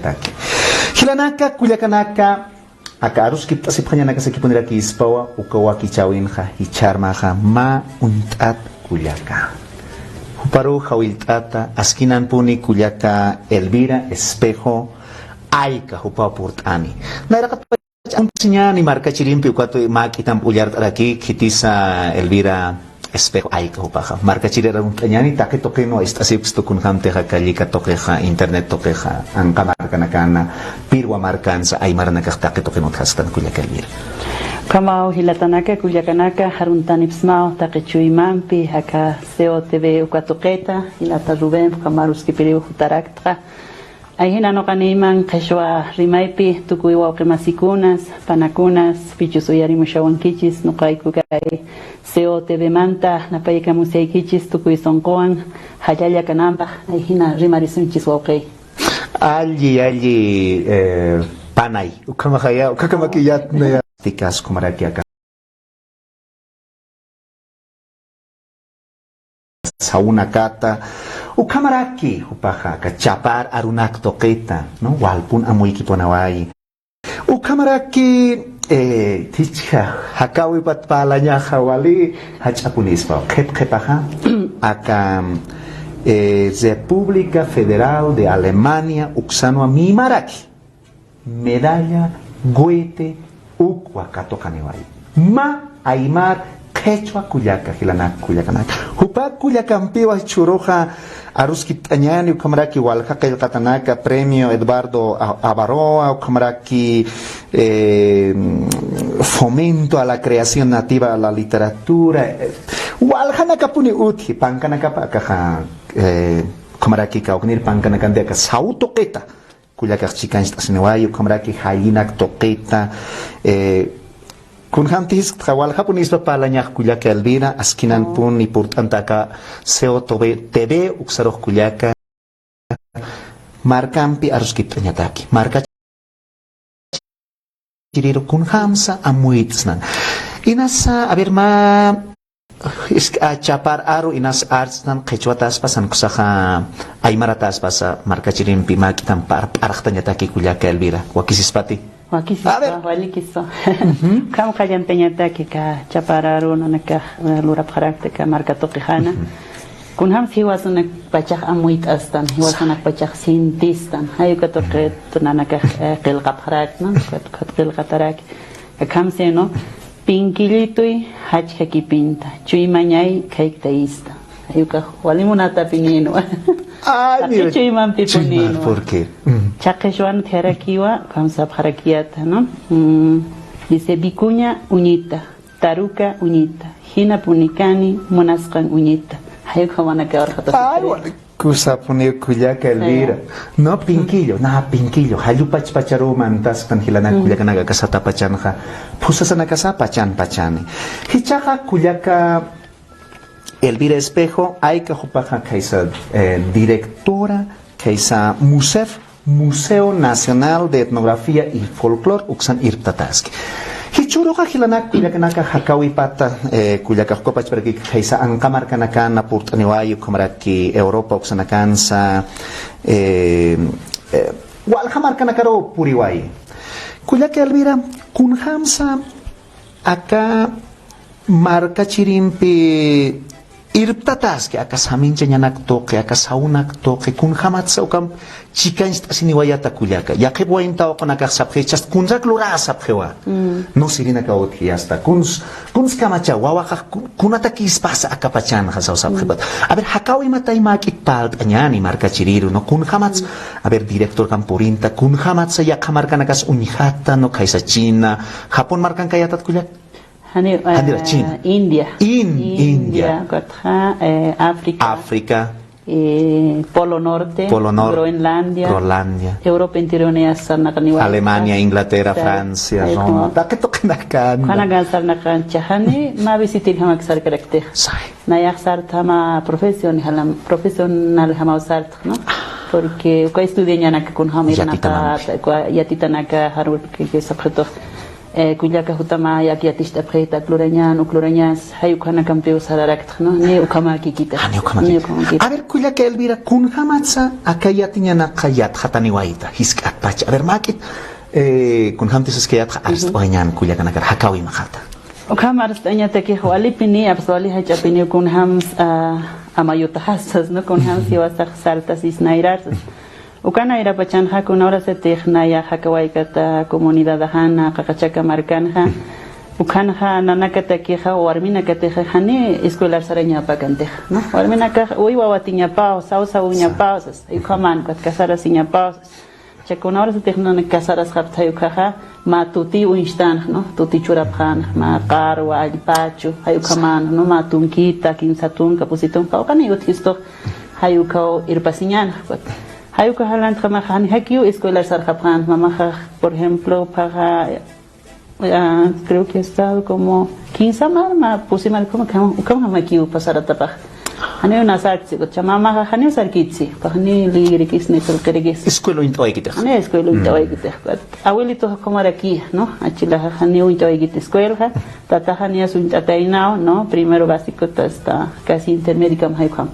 Taki. Hilanaka, Kuyakanaka, Akarus kita si Panyanaka sa kipunira kispawa, ukawaki chawinha, hicharmaha, ma untat Kuyaka. Huparu hawiltata, askinan puni Kuyaka, Elvira, Espejo, Aika, hupapurtani. Nairakat ang sinya ni Marca Chirimpi, ukato makitam pulyar taraki, kitisa Elvira, Espejo, Aika, hupaha. Marca Chirera un kanyani, take toke no, estasipsto kun hamteja, kalika tokeja, internet tokeja, ang kamarka nakana, pirwa markansa, ay maranakak take toke no, hastan Kuyaka Elvira. Kamao hilatanaka, Kuyakanaka, haruntanipsmao, takechuimampi, haka COTV ukatoketa, hilata Rubén, kamarus kipiriu hutaraktra. Ahina no kaniman kashwa rimaipi tukuiwa okemasikunas, panakunas, pichusuyari mushawankichis, nukaiku kai COTV manta, napayika museikichis, tukui sonkoan, hayaya kanamba, ahina rimarisunchis wakei. Alli, panay, ukamakaya, ukakamakiyat na ya. Tikas kumaraki aka. Sa una kata, ukamaraki, upaha, kachapar arunak toketa, no? Walpun amoy kiponawai. Ukamaraki, ticha, hakawi patpala niya hawali, hachapunispa, kepaha, aka, República Federal de Alemania, uksano mimaraki, medalla, goete, ukwa katokanewai. Ma, aymar, Quechua Kuyaka, Hilanak Kuyakanaka. Hupak Kuyakampiwa Churoja, Aruski Tañani, Ukamaraki, Walhaka, Katanaka, Premio Eduardo Avaroa, Ukamaraki, Fomento a la Creación Nativa a la Literatura. Walhanaka Puni Uti, Pankanaka Pakaja, Ukamaraki Kaugnir, Pankanakandeka, Sautoketa, Kuyaka Chikan Stasineway, Ukamaraki, Hainak Toketa, Kunhantis, Tawal Japonispa Palanya Kuyaka Elvira, Askinan Pun y Purtantaka, TV, Uxaroh Kuyaka, Markampi, Aruskip Nyataki, Marka Chiriro Kunhamsa, Amuitsnan. Inasa, a ver, Chapar Aru, Inas Artsnan, Quechuatas pasan Kusaha, Aymaratas pasa, Marka Chirimpi, Makitan Archtanyataki Kuyaka Elvira, Wakisispati. Wakisispa, walikispa. Kam kayan peñataki ka chapararu nanaka lurap harakte ka marka tokihana. Kunham hiwasunak pachak amuit astan, hiwasunak pachak sintistan. Hayu ka toke tunanaka qilqap harak nan, qilqatarak. Kam seno pinkilitui hachaki pinta, chuimañay kaiktaista. Hayu ka walimunata pinino. Ay, mira. ¿Por qué? Chakeshwan terakiwa, kamsab harakiata, ¿no? Dice Vicuña uñita, Taruka uñita, Hina punikani, Monaskan uñita. Hay como van a quedar Kusa pone Kuyaka Elvira. No, pinquillo, pinquillo. Hayu pachpacharu mantas kan hilana Kuyaka naga kasata pachanja. Pusasana kasa pachani. Hichaja Kuyaka Elvira Espejo, hay que jupaja kaisa directora, kaisa Museo Nacional de Etnografía y Folclore, Uxan Irtataski. Hichuroja hilanak Kuyakanaka hakawi pata Kuyaka kopach pergi kaisa angkamar kanakan purtaniwayu kamaraki Europa uxanakansa walhamar kanakaro puriwai. Kuyaka Elvira kunhamsa aka marka chirimpi irptataski akasamin nyanak toke akasaunak toke kun hamat saukam chikan asiniwayata Kuyaka yaqib wainta oqanaka sabhe chast kunrak lura sabhewa no sirina ka othi hasta kuns kamacha wawaqa kunata kispasa akapachan hasau sabhebat a ver hakawi matay makit palt anyani marka chiriru no kun hamat a ver director kampurinta kun hamat sa yakamar kanakas unihata no kaisa China Japon markan kayatat Kuyaka Hanira China. India. India. África. Polo Norte. Groenlandia. Europa interior Alemania, Inglaterra, Francia, Roma. ¿Qué tocan acá? Kanagan sarnakan chahani ma visitir hamak sar karakter. Nayak sart hama profesional hama sart, ¿no? Porque ko estudian yana kun hama yana yatitanaka harul que sabjeto Kuyaka hutama yaki atista preta cloreñan o cloreñas hayukana campeo sararakt no ne ukama kikita a ver kuya que Elvira kun hamatsa akaya tiñana qayat hatani waita hiskat pach a ver makit kun hamtis es que yat arst oñan kuya kana kar hakawi mahata ukama arst aña te que wali pini absoli hachapini kun hams amayuta hasas no kun hams yawasaq saltas isnairar Ukana ira pachan hakun ahora se tehna ya hakawaikata comunidad hana kakachaka markanja ukanja nanakata kija warmina kateja hani escuela saraña pakante no warmina ka uy wawatiña pao sausa uña pausas y kaman kat kasara siña pausas chakun ahora se tehna kasaras hapta yukaja ma tuti uistan no tuti churapjan ma qarwa alpachu hayu kaman no ma tunkita kinsatun kapusitun kaukani uthisto hayukao irpasiñan Hayuka halant kamahan hakiu escuela sarjapran mamaja por ejemplo para creo que he estado como 15 más pusimos como makiu pasar a tapar hani una sartsi ko chamama hani sarkitsi pani ligirikis ne tulkerigis escuela intoigite hani escuela intoigite abuelito como era aquí no achila hani intoigite escuela tata hani asun tatainao no primero básico hasta casi intermedio mahikam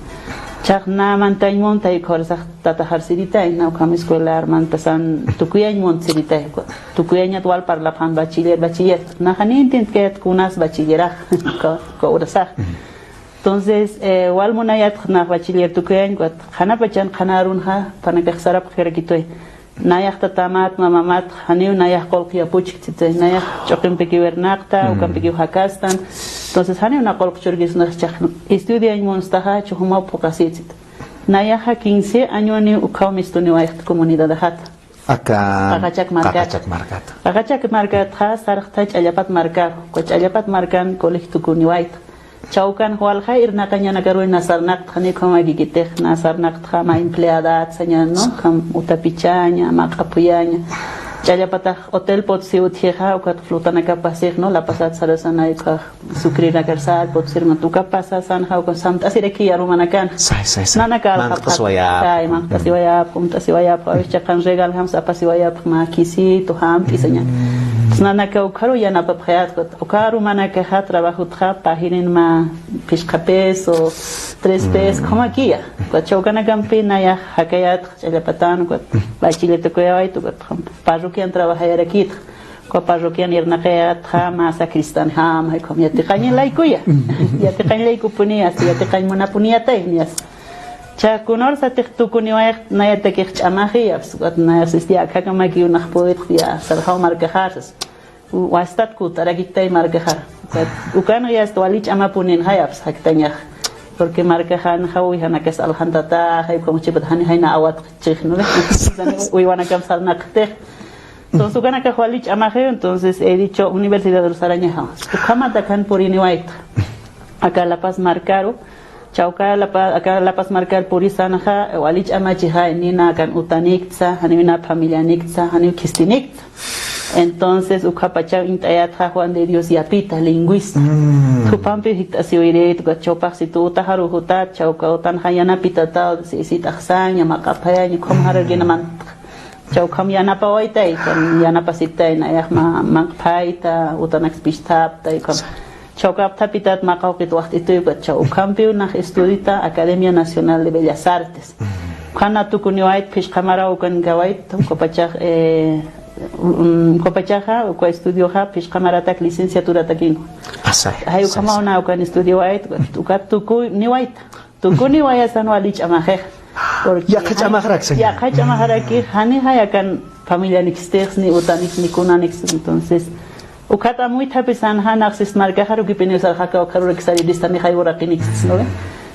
Chakna mantai montai korsa tata harsirita na kam escolar mantasan tukuyan montsirita tukuyan tual parla pan bachiller na hani intent que kunas bachillera ko urasa entonces wal munayat na bachiller tukuyan ko khana pachan khanarun ha pana ke sarap kherkitoy nayah tatamat mamamat hani nayah kolqia puchkite nayah choqim pekiwernaqta ukam pekiw hakastan entonces hani una kolqchurgis nas chakh estudia en monstaha chuma pokasit nayah 15 años ni ukam istuni wa comunidad hat agachak markat ha sarqta chayapat markat ko chayapat markan kolektukuni wait Chaukan hual khair na kanya nagaroy nasarnak khani kama gigite nasarnak khama empleada tsanya no kam utapichanya maqapuyanya chaya patah hotel pot si uthiha ukat flutana ka pasir no la pasat sarasana ka sukri na karsal pot sir matuka pasasan ha ko samta sireki yarumanakan sai nana ka sai maqtasiwaya kumtasiwaya pawisha kan regal ham sapasiwaya ma kisi to ham kisanya nana ka ukaru yana pa phayat ko ukaru mana ka hat trabajo tra pahirin ma pishqapes o 3 pes como aquí ko chokana campina ya hakayat chapatan ko bachilete ko yai to parroquian trabajar aquí ko parroquian irnaqayat khama sacristan ham hay kom yati qani laikuya yati qani laiku punia yati qani mona punia tainias cha kunor sa tiktukuni wa nayata ke chamahi absqat na asistia kama ki una poet ya sarha marka khas wastat ku taragitay marka khar ukano ya stwalich ama punin hayabs haktanya porque marca han hawi hana kas alhandata hay como chibat hani hayna awat chikh no uy wana kam sarna qte entonces ukana ka khwalich ama hay entonces he dicho universidad de Saraña ukama takan por iniwait acá la paz marcaro chauka acá la paz marcar por isanaja walich ama chiha nina kan utaniksa hanina familia niksa hanu kistinik entonces ukapacha intayat Juan de Dios yapita lingüista tu pampi hitasioire tu chopak situ taharu hutat chauka utan hayana pitata si taxanya makapaya ni kom haragina man chaukam yana pawaitai kan yana pasitai na yahma makpaita utanak spistap tai kam chauka tapitat makawqit waqtitu bat chaukampi nach estudita Academia Nacional de Bellas Artes kana tukuniwait pishqamara ukan gawait kopachaj Copachaja o estudio ha pishkamaratak licenciatura takin hay kama una o kan estudio wait tuku ni wait tuku ni waya sanwalich amaje porque ya kachamaharak hani haya kan familia nixtex ni utanik ni kunanix entonces ukata muy tapisan hanaxis marcajaru que penesal haka o karu exari listani hay orakinix no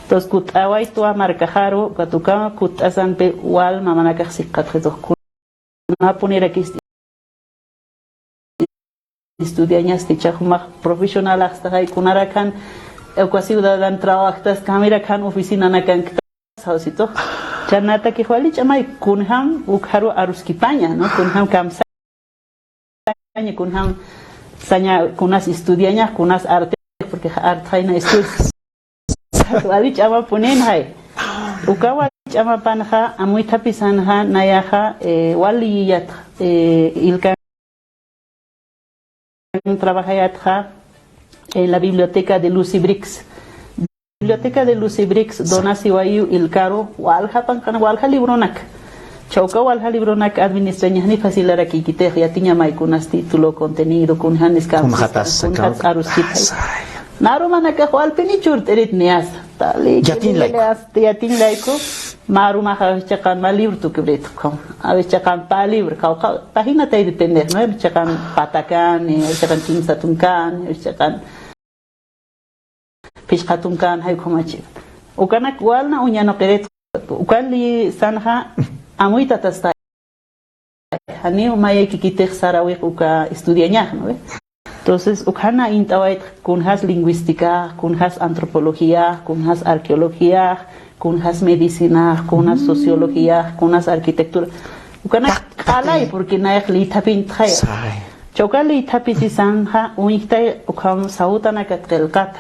entonces kutawai tu marcajaru katuka kutasan pe wal mamanaka sikat khizo kuna poner aquí estudiantes de chahuma profesional hasta hay kunarakan ciudadano trabajas camera kan oficina na kan sausito chanata que khwali chamai kunham ukharu aruskipaña no kunham kamsa kunham sanya kunas estudiantes kunas arte porque arte hay na estudios khwali chama ponen hay ukawa chama panha amuy tapisanha nayaha waliyat ilka trabajé en la biblioteca de Lucy Briggs. Biblioteca de Lucy Briggs, dona siwayu ilcaro, walha pancan, walha libronak. Chauca walha libronak administraña ni fácil era que quite, ya tenía maikunas título, contenido, con hanis campos, con hats aruskitas. Naro manaka wal penichur terit nias. Tali Yatin laiko. Maru maha chakan ma libro tu kibret kom. Aves chakan pa libro kau pahina tay depender, no? Chakan patakan, chakan timsatunkan, chakan pishkatunkan hay komachi. Ukanak wal na unya no keret. Ukan li sanha amuy tatasta. Hani umay kikite sarawi uka estudianya, no? Entonces, ukana intawait kunhas lingüística, kunhas antropología, kunhas arqueología, kunhas medicina, kunhas sociología, kunhas arquitectura. Ukana kalay porque naik li tapin tkhaya. Chokal li tapisi sanja unitay ukam sautana katkelkat.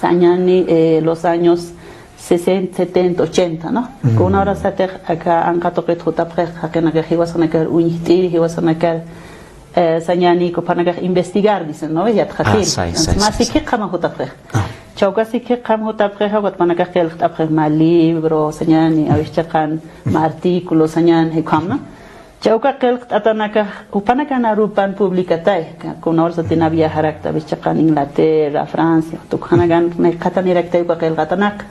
Sañani los años 60, 70, 80, ¿no? Con una hora sater acá ankatoket hutapre, hakena que hiwasana que unitiri, hiwasana que sañani ko panaga investigar dicen no ya tkhati mas si que kama hotapre chauka si que kama hotapre hagot panaga khel tapre ma libro sañani avishchakan ma artículo sañan he kamna chauka khel atanaka upanaga na rupan publicatay con orsa tina viajarak avishchakan Inglaterra Francia to khanagan me khatani raktay ko khel gatanak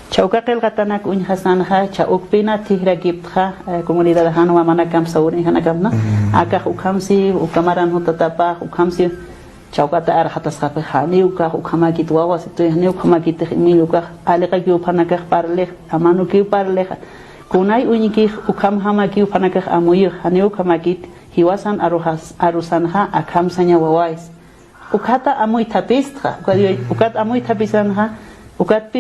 chauka khel gatanak un hasan ha chauk pina tihra gibtha comunidad hanwa manakam sauri hanakam na aka ukamsi ukamaran hotatapa ukamsi chauka ta arhatas khape hani uka ukama kitwa wasito hani ukama kit miluka alika ki upanaka parle amanu ki parle kunai uniki ukam hama ki upanaka amuy hani ukama kit hiwasan arusan ha akam sanya wawais ukata amuy tapistra ukat amuy tapisan ha ukat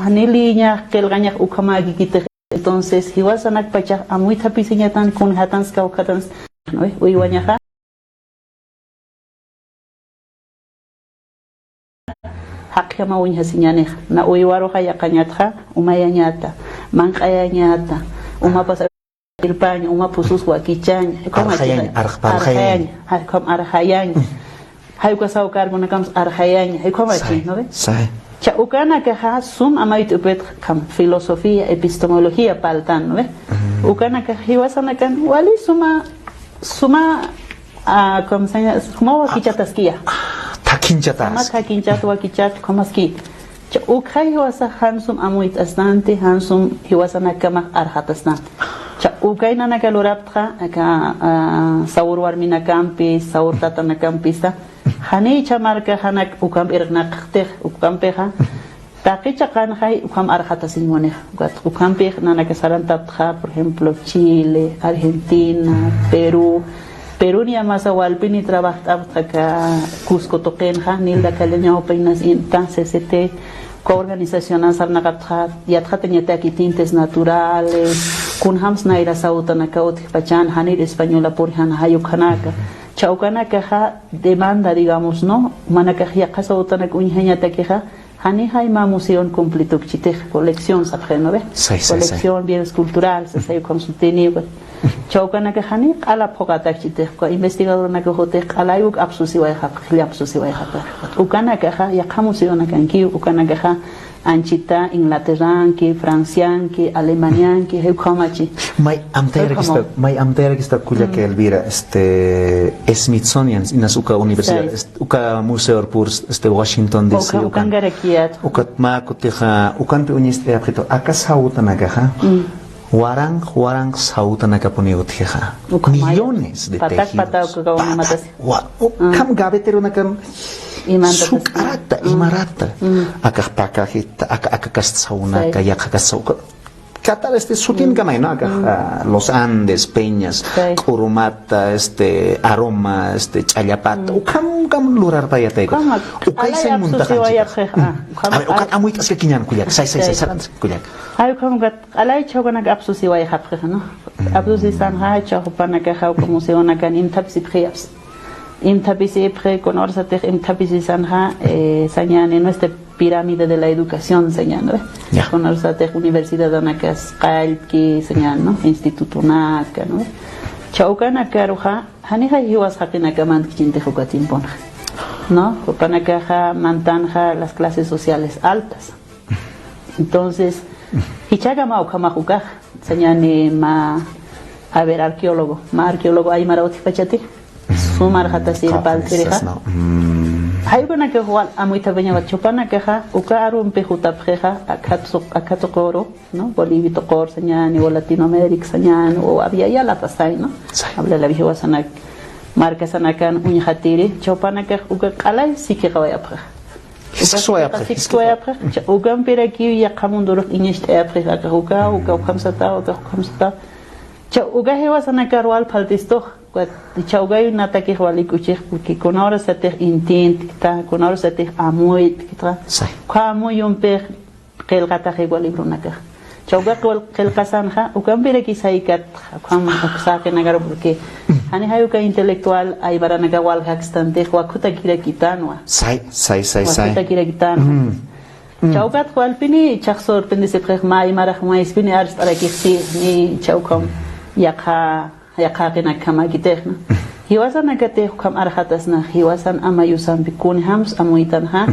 Niliña que el gaña ukamagi kite entonces hiwasanak pacha amuy tapisiña tan kun hatans ka ukatans no uy wañaja hakama uñ hasiñane na uy waro haya kañatja umayañata manqayañata uma pasa irpañ uma pusus wakichañ como arhayañ como arhayañ hay ko saw cargo na kams arhayañ hay como chi no ve cha ukana que ha sum amait upet kam filosofía epistemología paltan no ukana que hiwasana kan wali suma como se llama como kichataskia takinchata wakichat como ski cha ukai hiwasa hansum amuit astante hansum hiwasana kama arhatastan cha ukai nana kaluraptra aka sawur warmina campi sawur tatana campista hani chamarka hanak ukam irnaqteh ukam peha taqicha kan hay ukam arhata sinmone ukam peh nana que sarantapja por ejemplo Chile Argentina Perú ni amasa walpini trabajta ka Cusco toqenja nilda kaleña opeinas inta CCT co-organización sarnaqatja yatja teñata aquí tintes naturales kunhams naira sautana kaut pachan hanir española por han hayukhanaka chaukana kaja demanda digamos no manaka ya casa otanak unhanya takeja hani haima museo completo chite colección sapre no ve colección bienes culturales se con sostenible chaukana ka hani ala phogata chite ko investigador na ko hote ala yuk absusi wa hab khli absusi wa hab ukana kaja ya museo na kanki ukana kaja anchita inglaterranki francianki alemanianki he komachi mai amtera que está kuya que Elvira Smithsonian inas uka universidad uka museo por Washington DC ukan garakiat ukat ma kutija ukan pe uniste abjeto akasauta nagaja warang sauta nakaponi utija millones de tejidos kam gabetero nakam imarata akakpaka hita akakastsauna kayakakastsauna katal sutin kamay no los Andes Peñas Curumata Aroma Chayapata ukam lurar payateko ukay say muntakan ukat amuy kas kinyan kuyak say kuyak ay kam gat alay choganak absusi way hapre no absusi san ha chopanaka ha como se ona kan intapsi priaps Imtapisi pre con orsater imtapisi sanja sañan en nuestra pirámide de la educación señan con orsater universidad anakas qalki señan no instituto naka no chaukana karuja hanija hiwas haqina kaman chinte jukatin ¿no? Panakaja, Mantanja, las clases sociales altas. Entonces, Hichaga Maukamajukaj, señane a ver, arqueólogo, hay marauti pachati, sumar hatasir paltireja. Hay una que juega a muy tabeña bachopana queja, ucarum pejutapjeja, acatocoro, ¿no? Bolivia tocor, señane, o Latinoamérica, señane, o había ya la pasay, ¿no? Habla la vieja sanak. Marca sanakan uñjatiri chopana que uga alay siki qawayapra uga pira ki yaqamundur iñist apra ka uga khamsata cha uga hewa sanaka rwal paltisto kwa cha uga nata ki khwali kuchik ki konora sater intent kita konora sater amoit kita kwa moyum per qelqata khwali brunaka chauga qel qasanja uga pira ki saikat kham saque nagar porque Hani hayuka intelectual ay baranaga wal hakstante wakuta kira kitanwa. Sai. Wakuta kira kitanwa. Chaukat wal pini chaksor pini se prek mai marach mai spini arst ara kisi ni chaukom yakha kina kama kitehna. Hiwasan nagate kam arhatasna hiwasan amayusan bikun hams amuitan ha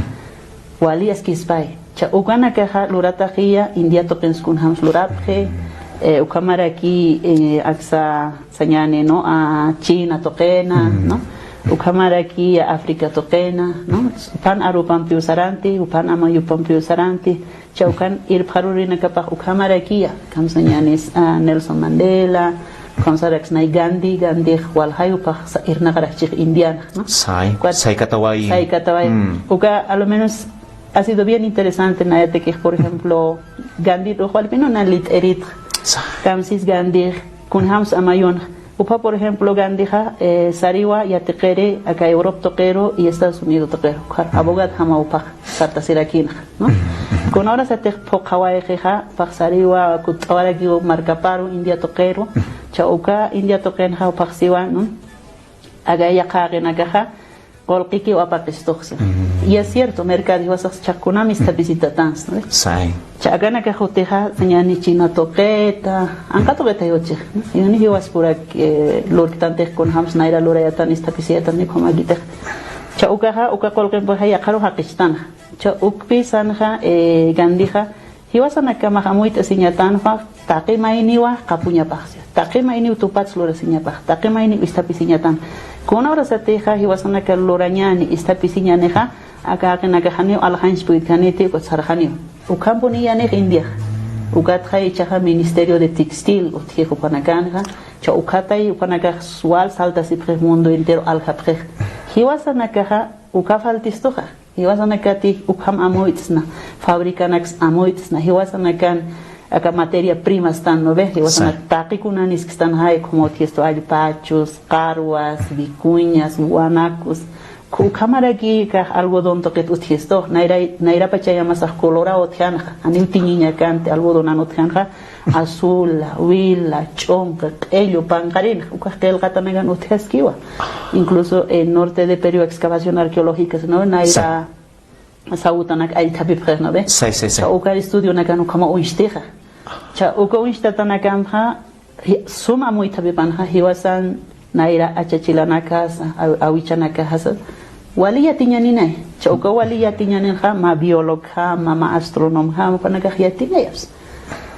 wali askispai. Cha ugana kaha lurata khia India tokens kun hams lurathe ukamara aquí aksa señane no a China toquena no ukamara aquí a África toquena no pan arupan piusaranti upan amayupan piusaranti chaukan ir parurina kapah ukamara aquí kam señane Nelson Mandela Konsarex na Gandhi wal hayu pa irna karachik indiana no sai katawai uka a lo menos ha sido bien interesante nayate que por ejemplo Gandhi ro wal pino na lit erit Kamsis Gandhi kun hams amayon upa por ejemplo Gandhi sariwa ya teqere acá Europa toquero y Estados Unidos toquero abogad hama upa sarta sirakin no con ahora se te pokawa eja pa sariwa kutawara ki marca paro India toquero chauka India toquen ha pa siwa no aga ya qaqen aga golqiki wa paqistoxi y es cierto mercado wasas chakunami esta visita tans no sai chagana que joteja señani China toqueta anka toqueta yoche yoni hiwas pura que lortante con hams naira lora tan esta visita ni como agite chauka uka kolqen pues ya qaro haqistan cha ukpi sanja gandija hiwasana kama hamuit siñatan fa taqimaini wa qapuña paxia taqimaini utupats lora siñapa taqimaini esta siñatan con ahora se teja hiwasana que lorañani esta siñaneja acá que nakahani alhans puitkanete ko sarhani ukampuni yane India ugat khai chaha ministerio de textil utjejo panakanja cha ukatai panaka sual salta si pre mundo entero alhapre hiwasana kaha ukafaltistoja hiwasana kati ukam amoitsna fabrikanax amoitsna hiwasana kan acá materia prima están no ves hiwasana taqikunanis que están hay como tiesto alpachos carwas vicuñas guanacos Kamara aquí ka algodón toquet utiesto naira pachaya masah colora otianja ani tiniña cante algodón anotianja azul huila chonca ello pangarin ukastel katanagan utiaskiwa incluso en norte de Perú excavación arqueológica no naira sautanak ay tapipre no ve cha ukar estudio nakanu kama uisteja cha uko uistatanakanja suma muy tapipanja hiwasan naira achachilanacas awichanacas waliya tiñanina chauka waliya tiñaninja ma biolog ma astrónom ma panagajia tiñayas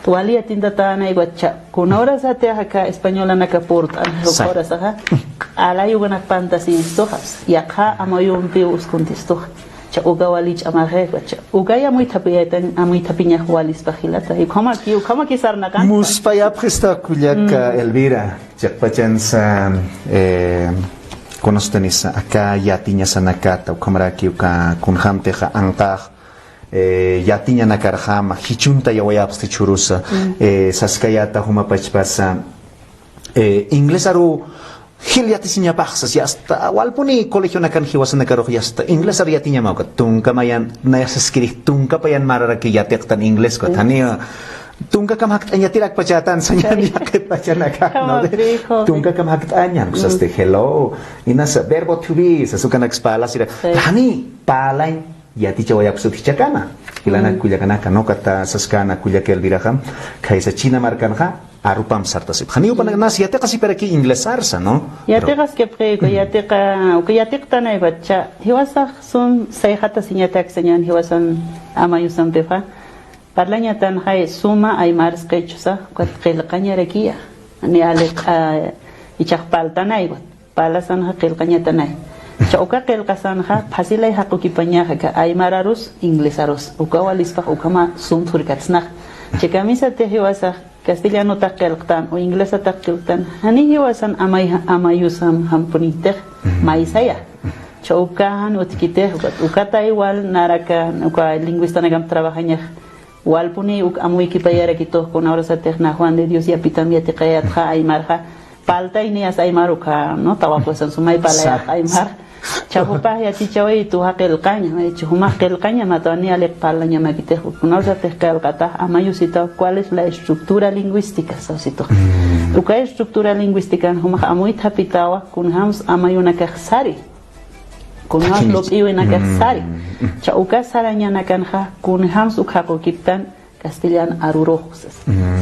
waliya tindatana iguacha con horas ate acá española nakaporta horas ajá ala yuganak fantasy stojas y acá amayum pius contesto cha uga walich amaje iguacha uga ya muy tapiatan muy tapiña walis pagilata y como aquí sarnakan muspaya presta kuliak Elvira jakpachansa konostenis acá ya tiña sanakata kamara ki ka kunhamteja antaj ya tiña nakarjama hichunta ya wayapste churusa saskayata huma pachpasa inglés aru Hilyati sinya paksas ya hasta walpuni colegio nakan hiwasan nakaro ya hasta inglés ar yatinya mau tungka mayan nayas skrih tungka payan marara ki yatektan inglés ko tani tungka kam hakt anya tirak pachatan sanya yaket pachanaka no tungka kam hakt anya kusaste hello inas verbo to be sasukan ekspala sira tani palay yati chawaya kusut hichakana ilana kuya kana kano kata saskana kuya kel biraham kaisa China markan ha arupam sartasip. Hani upan nas ya te casi para aquí inglesarsa, ¿no? Ya te gas que prego, ya te tan ay bacha. Hiwasa son sayhata siñata xeñan hiwasan amayusan pefa. Parlaña tan hay suma ay mars kechusa, kat qilqaña rekia. Ni ale ichaqpal tanay wat. Palasan ha qilqaña tanay. Chauka qilqasan ha phasilay haqukipaña ha ay mararus inglesarus. Ukawalispa ukama sum turkatsnaq. Chekamisa te hiwasa castellano taqilqtan o inglesa taqilqtan hani hiwasan amayusam hampunitej maisaya chaukahan utkitej ukata igual naraka uka lingüista nagam trabajañaj walpuni uk amuiki payara kito con ahora sa tejna Juan de Dios y apitam ya tiqayatja aymarja palta inias aymaruka no tawapuesan sumay palaya aymar chapupa ya tichaway tu haqilqaña me chuma haqilqaña matani alek palaña makite kunor sa tejkalqata amayusita cuál es la estructura lingüística sosito uka estructura lingüística huma amuy tapitawa kunhams amayuna kaxari kunhams lobiwina kaxari cha uka saraña nakanja kunhams ukako kiptan castellan arurojos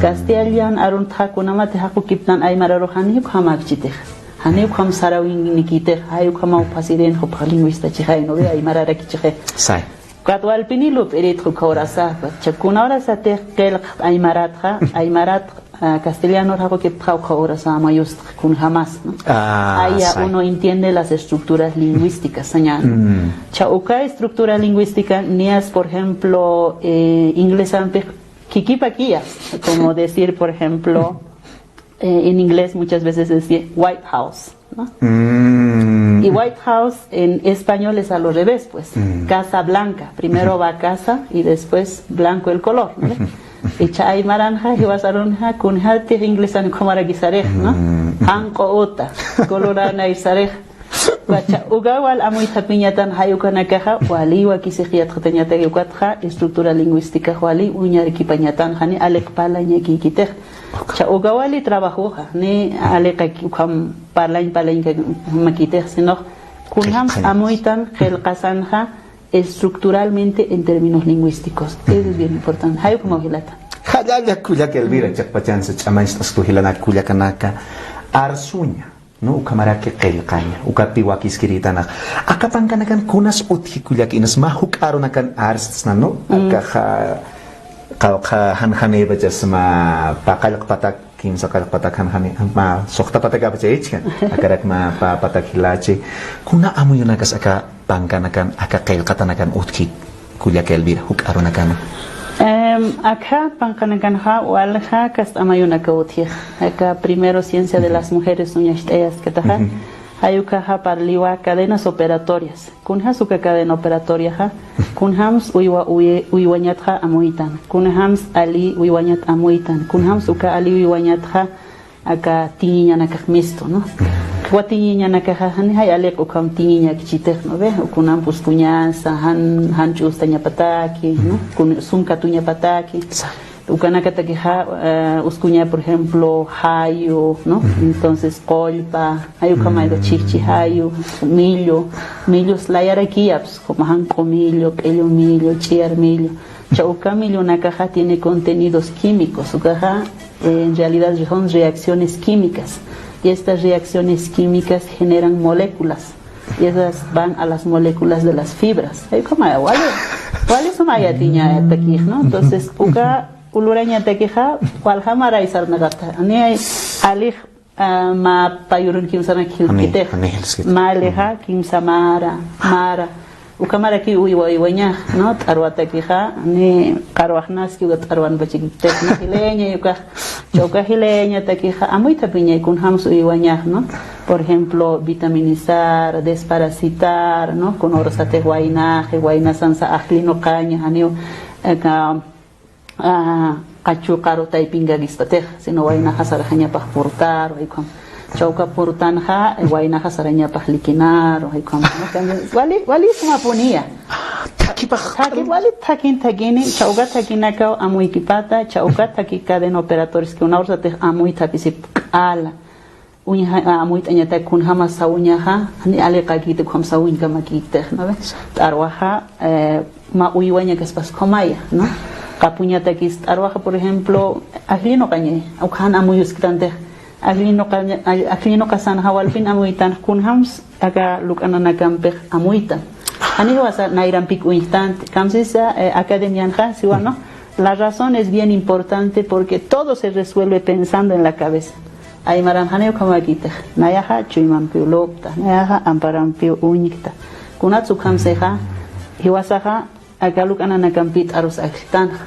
castellan arun tha kunamate haqu kiptan aymararojani khamakchitej Haneu kam sarawing nikite, hayu kamau pasiren ho lingüista chihai no ve aymara kiche. Sai. Katwal pinilup erit ho kaurasa, chakuna ora sa te kel aymarat castellano rago que pau kaurasa mayust kun jamás, ¿no? Aya uno entiende las estructuras lingüísticas, señal. Chauka estructura lingüística nias por ejemplo inglesan kikipakia, como decir por ejemplo en inglés muchas veces decía White House, ¿no? Y White House en español es a lo revés, pues. Casa blanca. Primero va casa y después blanco el color, ¿no? Y chay maranja y wasarunja kun hati inglesan komara gisarej, ¿no? Hanko ota, colorana isarej. Wacha ugawal amuy tapiñatan hayukana caja wali wa kisigiat khatanyata yukatja estructura lingüística wali uñar kipañatan hani alek pala ñaki kitej. Cha ugawali trabajoja ni aleka kam parlain que makitej sino kunham amuitan gelqasanja estructuralmente en términos lingüísticos. Eso es bien importante. Hayu como hilata. Haya kuya que elvira chakpachan se chamais astuhilana kuya kanaka arsuña. No ukamara que qilqaña ukapiwa kiskiritana akapan kanakan kunas uthikuyak inas mahuk arunakan arsna no akaha hanhane bajasma paqalq patak kimsa qalq patak hanhane ma sokhta patak abajaichkan akarak ma patak hilache kuna amuyunakas aka pankanakan aka qilqatanakan uthki kuyak elvira huk arunakan acá pancanacanja o alja castamayuna kautia acá primero ciencia de las mujeres uñashteas que taja ayukaja parliwa cadenas operatorias kunhasuka cadena operatoria ja kunhams uiwañatja amuitan kunhams ali uiwañat amuitan kunhams uka ali uiwañatja acá tiñana misto, ¿no? Guatiña nakaja han hay alek ukam tiña kichitej no ve ukunam puskuñanza han chustaña pataki no kun sunka tuña pataki ukanaka takiha uskuña por ejemplo hayo no entonces colpa hay ukamaido chichi hayo millos la yarakiaps como han comillo ello millo chiar millo chaukamillo nakaja tiene contenidos químicos ukaja en realidad son reacciones químicas. Y estas reacciones químicas generan moléculas y esas van a las moléculas de las fibras. ¿Cuáles son ayatiña taquij, no? Entonces, uka uluraña taquija, cual jamara y sarnagata. Ani alij ma payurun kimsana kilkitej, ma aleja kimsamara, mara. Ukamara ki uiwaña, ¿no? Tarwata quija, ni carwajnas que tarwan bachikitej, no hileña yuka. Choca hileña taquija, amuy tapiña y con hams uiwaña, ¿no? Por ejemplo, vitaminizar, desparasitar, ¿no? Con orosate guayna sansa ajlino caña, anio, cachucaro taipinga gispatej, sino guayna hasarajaña pa portar, o con chauka portanja, guayna hasaraña pa liquinar, o con wali suma ponía. Wali takin chauka takinaka amuy kipata chauka takika den operadores que una orsa te amuy tapisip ala uña amuy tañata kun hama sauñaja ni ale kakite kham sauñ kama kite no tarwaja ma uywaña que es pas komaya no Capuñata que arwaja, por ejemplo, aglino cañe, aujan amuyus kitante, aglino casan hawalpin amuitan kunhams, acá lucanana camper amuitan. Anijo hasta nairan pico instante, camsisa academianja, si bueno, la razón es bien importante porque todo se resuelve pensando en la cabeza. Ay maranjaneo como aquí, nayaja chuimampiu lopta, nayaja amparampiu uñicta. Kunatsu kamseja, hiwasaja, acá lucanana campit arus akitanja.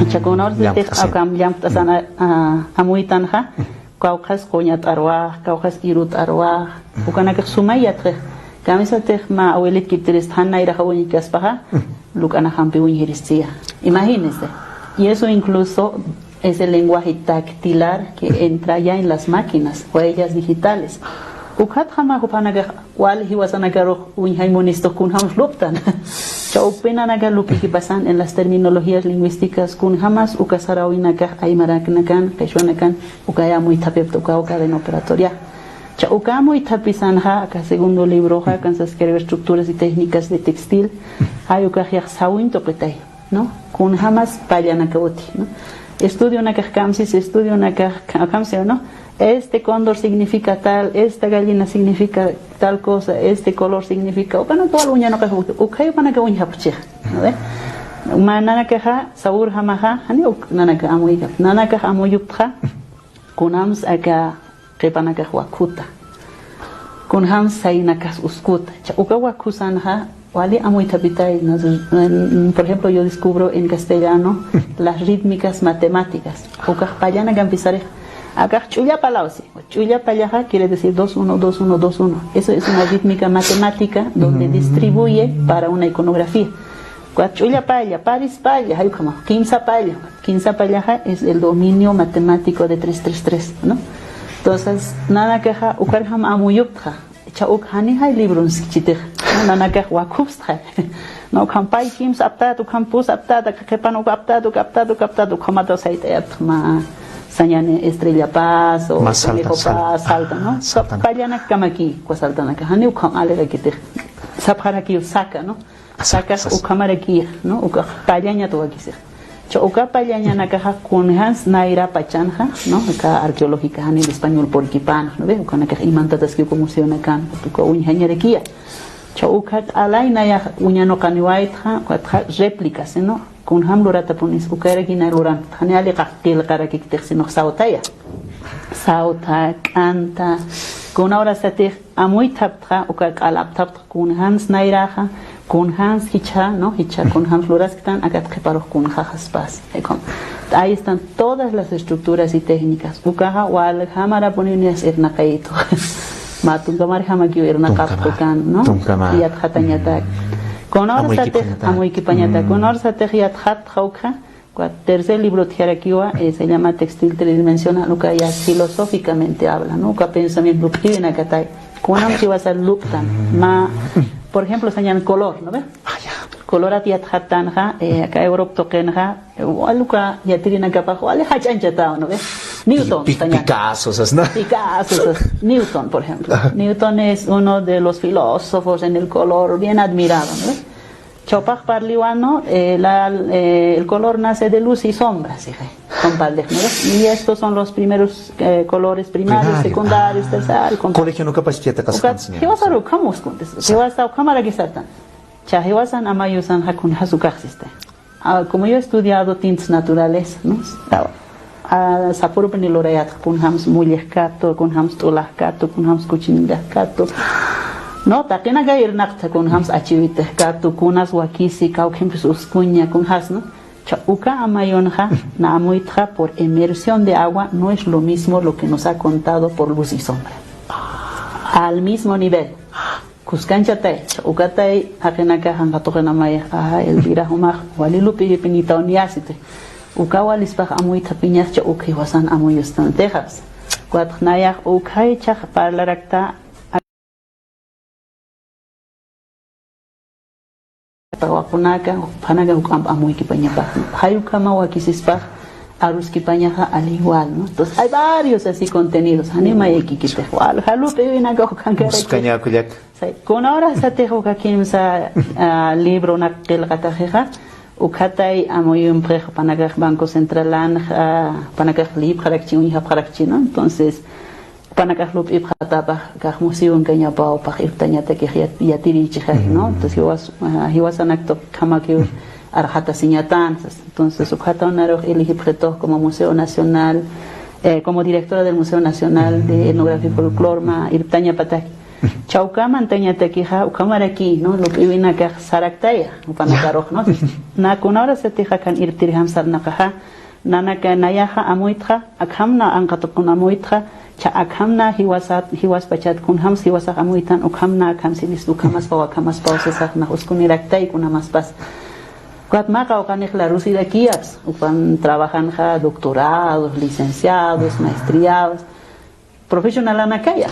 Chaconor de acam yamtasan amuitanja, caucas coñat arwah, caucas irut arwah, ucanaka sumayatre. Camisa ma abuelit kipteres hanna ira jawuñicas paja, lucana jampi uñiristia. Imagínense. Y eso incluso es el lenguaje tactilar que entra ya en las máquinas, huellas digitales. Ukat hama hupanaga wal hiwasanagaro unhaimonisto kun hams luptan. Chaupenanaga lupi que pasan en las terminologías lingüísticas kun hamas ukasarawinaka aymaraknakan, keshuanakan, ukaya muy tapeptoka cadena operatoria. Chaucamo y tapizanja, acá segundo libro, acá se escribe estructuras y técnicas de textil, hay ucajia sawin toquetay, ¿no? Kun hamas payanakauti, ¿no? Estudio una cajamsis, estudio una cajamsis, ¿no? Este cóndor significa tal, esta gallina significa tal cosa, este color significa, o para todo uña no cajuto, o que para que uña puche, ¿no ve? Manana caja, sabur hamaja, hani nana camuiga, nana cahamuyupja, kunams acá Repanaka wakuta. Con ham sainakas uskuta. Uka wakusanja, wali amuy tapitay. Por ejemplo, yo descubro en castellano las rítmicas matemáticas. Uka payana gampisare. Acá chulla palausi. Chulla payaja quiere decir 2-1, 2-1, 2-1. Eso es una rítmica matemática donde distribuye para una iconografía. Chulla paya, paris paya, hay como 15 paya. 15 payaja es el dominio matemático de 3-3-3, ¿no? Entonces, nada queja, ukarham amuyupja, chauk hani hay libros chitej, nada queja wakupstra, no campai kims aptado, campus aptada, capano captado, comato saite ma sañane estrella paz o viejo paz salta, ¿no? Payana kamaki, cuasaltana que hani ukam alera kitej, sapara ki saca, ¿no? Sacas ukamara ki, ¿no? Uka payanya to aquí se. Chauca payaña nakaja kunhans naira pachanja, ¿no? Acá arqueológica en el español por equipan, ¿no ve? Con acá imantatas que como se unacan, con uñañerequía. Chauca alay naya uñano caniwaitja, cuatja réplicas, ¿no? Con hamlurata ponis ukaregina luran, haneale kakil karakik sino sautaya. Sauta, canta, con ahora satih amuy taptra, ukak alap taptra kunhans nairaja. Con Hans Hicha, ¿no? Hicha con Hans Loras que están acá preparados con Jajaspas. Ahí están todas las estructuras y técnicas. Ukaha wal hamara poninias ernakaito. Matungamar hamakiu ernakaptokan, ¿no? Y atjatañatak. Con orsate amuikipañatak. Con orsate hiatjat jauka. Tercer libro tiarakiwa se llama Textil Tridimensional. Luka ya filosóficamente habla, ¿no? Uka pensamiento luptivina akatay. Con amchiwasa luptan. Por ejemplo, señalan color, ¿no ve? Color atiat hatanja, acá Europa tokenja, aluka yatirina capajo, ale hachanchata, ¿no ve? Newton, Picasso, ¿no? Picasso, Newton, por ejemplo. Newton es uno de los filósofos en el color bien admirado, ¿no ve? Chopaj parliwano, el color nace de luz y sombra, ¿sí? Y estos son los primeros colores primarios, secundarios, terciarios. Colegio no capacita cascans. ¿Qué vas a hacer? ¿Cómo escondes? ¿Qué vas a hacer? ¿Cómo hará que saltan? Chahiwasan amayusan hakun hasukaxiste. Como yo he estudiado tintes naturales, ¿no? Sapuru penilorayat kun hams mulyakato, kun hams tulakato, kun hams kuchingato. No, takena gair nakta kun hams achivite kato, kunas wakisi, kaukempis uskuña, kun has, ¿no? Chauca amayonja, naamuitja por emersión de agua no es lo mismo lo que nos ha contado por luz y sombra. Al mismo nivel. Cuscanchatay, chaucatay, akenaka hangatokena Elvira humaj, walilupi pinita oniasite. Ukawalis amuita piñas chauki wasan amuyustan tejas. Cuatnayak ukay chaj parlarakta. Pawapunaka, panaga amuy kipañapa. Hayukama wakisispa, arus kipañaja al igual, ¿no? Entonces hay varios así contenidos. Anima y kikite. Halupe vinaga Buscañacuyac. Con ahora sa tejo kakimsa libro na kelgatajeja, ukhatay amoyum prej panagaj Banco Central panagaj lib kharakchi un kharakchi, ¿no? Entonces panagaj lub ib khataba kaj museo en kanya pao pa irtañata que yatiri chijaj, ¿no? Entonces hiwasanakto kamaki arjata siñatan. Entonces ukhata naroj eligi preto como Museo Nacional, como directora del Museo Nacional de Etnografía y Folclorma irtaña patak. Chaucama antaña tequija ucamaraki, ¿no? Lo que viene acá saraktaya, upanakaroj, ¿no? Na kunara se teja kan irtirham sarnakaja, nanaka nayaja amuitra, akhamna ankatukun amuitra, cha akhamna hiwas pachat kunhams hiwasak amuitan, ukhamna akhamsilis ukamas pausesaj na uskuniraktai kunamas pas. Cuatmaca o canej la Rusia de aquí, upan trabajan ja doctorados, licenciados, maestriados, profesional anacaya.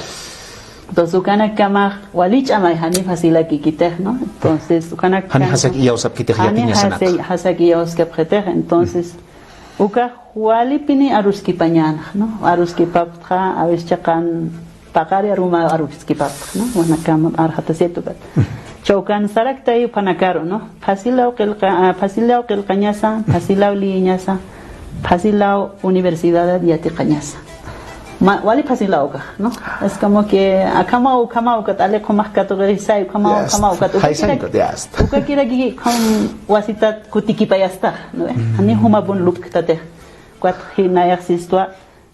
Entonces, ukana kama walich amay hani fasila kikitej, ¿no? Entonces, ukana hani hasak iyausap kitej yapiña sanak. Hani hasak iyausap kitej, entonces, uka wali pini aruski pañana, ¿no? Aruski papja, a veces chakan pakari aruma aruski papja, ¿no? Wana kama arhatasietu bat. Chaukan saraktay panakaro, ¿no? Pasilao qilqañasa, pasilao liñasa, pasilao universidad yati qañasa. Wali pasilao ka, ¿no? Es como que akamao katale komak categorizai, kamao kat. Uka kira gi kom wasitat kutikipayasta, ¿no? Ani huma bun lupktate. Kwat hinayasistwa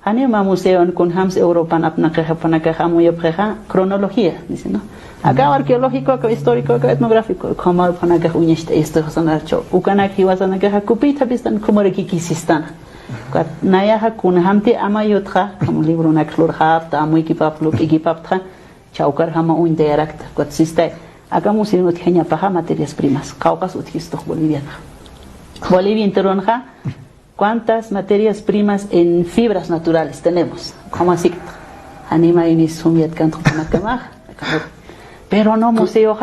hani ma museo con hams Europa panakaja muy objeja cronología, dice, ¿no? Acá arqueológico, acá histórico, acá etnográfico, como panakaja uñeste esto sonarcho. Ukanak hiwasanakaja kupita pistan como rekikisistan. Kwat nayaja kun hamti amayotra, como libro na klorhafta, amu ikipaptra, chaukar hama uinterakta. Kwat siste, acá museo utjenya paja materias primas, caucas utjisto boliviana. Bolivia interonja. ¿Cuántas materias primas en fibras naturales tenemos? ¿Cómo así? Anima y sumiet canto pero no museo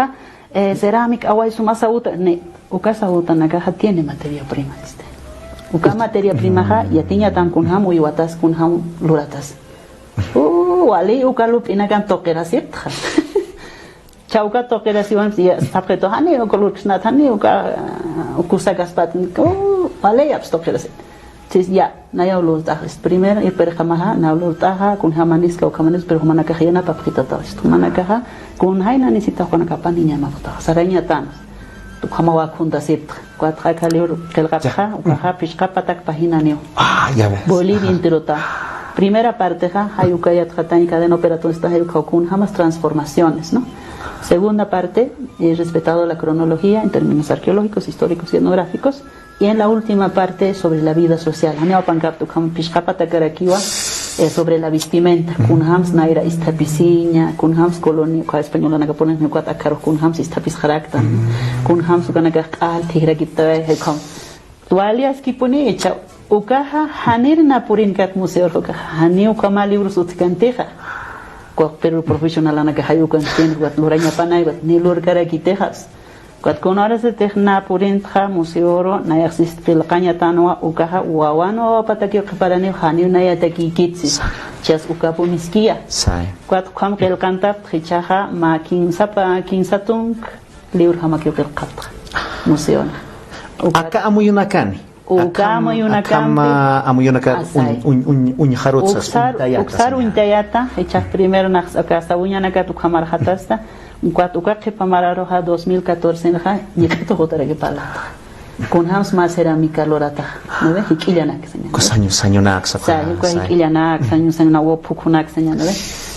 cerámica agua y suma sauta ne uka sauta nagaja tiene materia prima este uka materia prima ya tiña tan kunham y watas kunham luratas wali uka lup inagan toquera cierta chauka toquera si van si apretó hani o colurxnat hani uka ukusa gaspat vale abstoquera entonces ya naya los tajas primero y perjamaja na los taja con jamanis que o jamanis pero mana caja na papita todo esto mana caja con haina necesita con capa niña mafta saraña tan tu jamawa kunda sit cuatro calor que caja o caja pisca patak pagina neo ya ves Bolivia interota primera parte ja hayukaya tratan cadena operación está con jamas transformaciones, ¿no? Segunda parte, respetado la cronología en términos arqueológicos, históricos y etnográficos. Y en la última parte, sobre la vida social. Sobre la vestimenta. Kunhams naira istapisiña, kunhams colonia, kwa española naga ponen mi cuat akaro, kunhams istapis jarakta, kunhams ukanaga al tigra giptawe hekom. Tualias kipuni echa, ukaha hanir napurin kat museo, ukaha hani ukama libros utkanteja. Pero profesional anaga hayukan tien, wat luraña panay, wat nilur karakitejas. Cuat con horas de tejna purintja museo na existe el caña tanwa ukaha uawano patakio kaparani hani na yataki kitsi chas ukapu miskia cuat kam kel kanta khichaha ma king satung liur hamakio kel kapta museo acá amuyunakani amuyunakan un jarotsas uksar untayata echas primero na acá uñanaka tu kamar hatasta cuatro que pamararoja 2014 naja yekto jotara que palata con hams más cerámica lorata no ve hikillanak señal sañonak sa hikillanak sañona wo pukunak señal no ve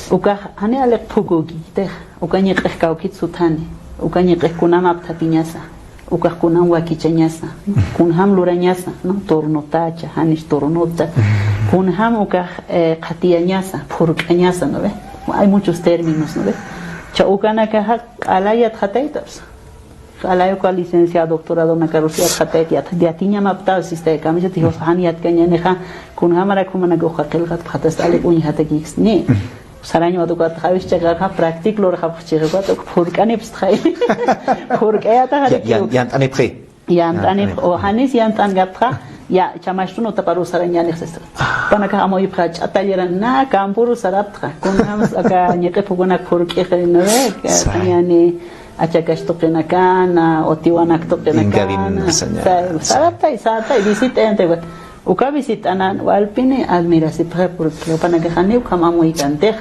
uka hani ale pugogi te uka nyekka ukitsutani uka nyekkunama aptapiñasa uka kunam wakichañasa kun ham lurañasa no tornotacha hanis tornota kun ham uka qatiañasa purqañasa no ve hay muchos términos no ve Chaukana caja alayat hateitas. Alayo con licenciado, doctorado, na carusia hatet ya tiña maptal sistema camisa tijo haniat cañaneja con hamara como na goja kelgat hatas ale uñi hategix ni. Saraño adukat havis chegar ha practic lor ha chegar to furkani pstrai. Furkayata ha yant anepre. Yant anep o hanis yant angatra ya chamashtuno taparu saraña nexestra. Panaka amoy prach atayeran na kampuru saraptra. Con hamas aka ñeque pugona furke no ve yani achakash toqinakana o tiwanak toqinakana sarata y visitante uka visitanan walpini admirasipqa porque upanakajani ukamamuykantej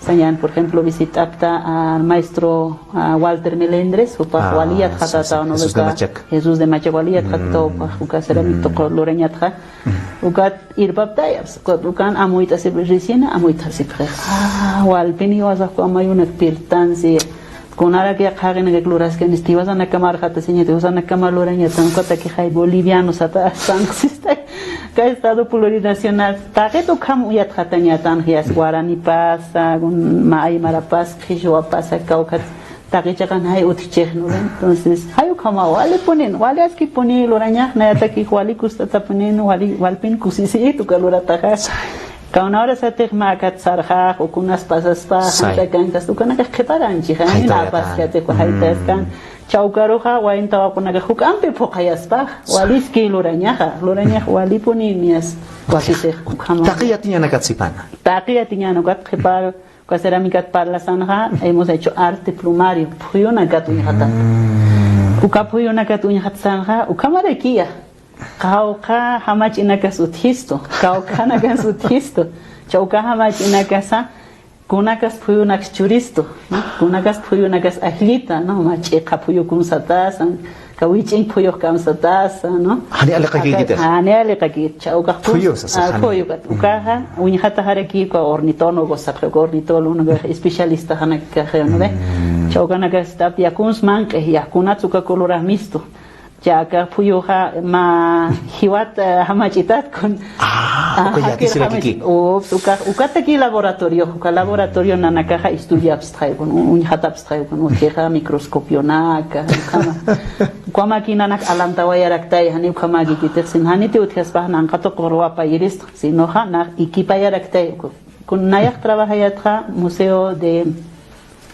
Sayan, por ejemplo, visitapta al maestro Walter Melendres, Waliyat Hatata, Jesús de Machac, Waliyat Hatata, Uka Ceramic Toko Loreñatja, Ukat Irbaptayas, Ukan Amuita Sibrisina, Amuita Sipre. Walpini was a Kamayunak Pirtansi, Kunara que hagan que cluras que nestivas a la cámara hasta señor de usar la cámara loreña tan cota que hay bolivianos hasta existe que ha estado plurinacional taqueto cam ya tratanya tan hias guarani pasa un mai marapaz que yo pasa caucat taquecha can hay utichech no entonces hay como vale ponen vale es que ponen loreña na ya que wali custa ponen wali walpin kusisi tu calora tajas Kauna hora sa tekma kat sarha o kunas pasas pa hanta kan kas tukana ka khetaran chi khan na pas ya te ko haitas kan chaukaro ha wa inta wa kuna ka hukam pe phokayas pa walis ki loranya wali puni mias kwasise taqiyatinya na katsipana taqiyatinya no kat khepar ko cerámica parla sanha hemos hecho arte plumario puyona gatunya hata ukapuyona gatunya hatsanha ukamarekia Kauka hamach inakas uthisto, kauka nagas uthisto, chauka hamach inakasa, kunakas puyunakas churisto, kunakas puyunakas ahlita, no machi kapuyo kumsatas, kawichin puyo kamsatas, no. Hani alekagit. Hani alekagit, chauka puyo sa. Puyo kat. Ukaha unyhata haraki ko ornitólogo sapre ornitólogo no especialista hanaka no ve. Chauka nagas tapia kuns manke ya kunatsuka colora misto. Jaga puyuha ma hiwat hamachitat con ukata ki laboratorio nanakaja estudia abstrae con un hata abstrae con un microscopio naka kwa makina nak alam tawayaraktai hani kama gikitet sin hani te utkas bah nan qato qorwa payirist sinoha na equipayaraktai con nayak trabajayatra museo de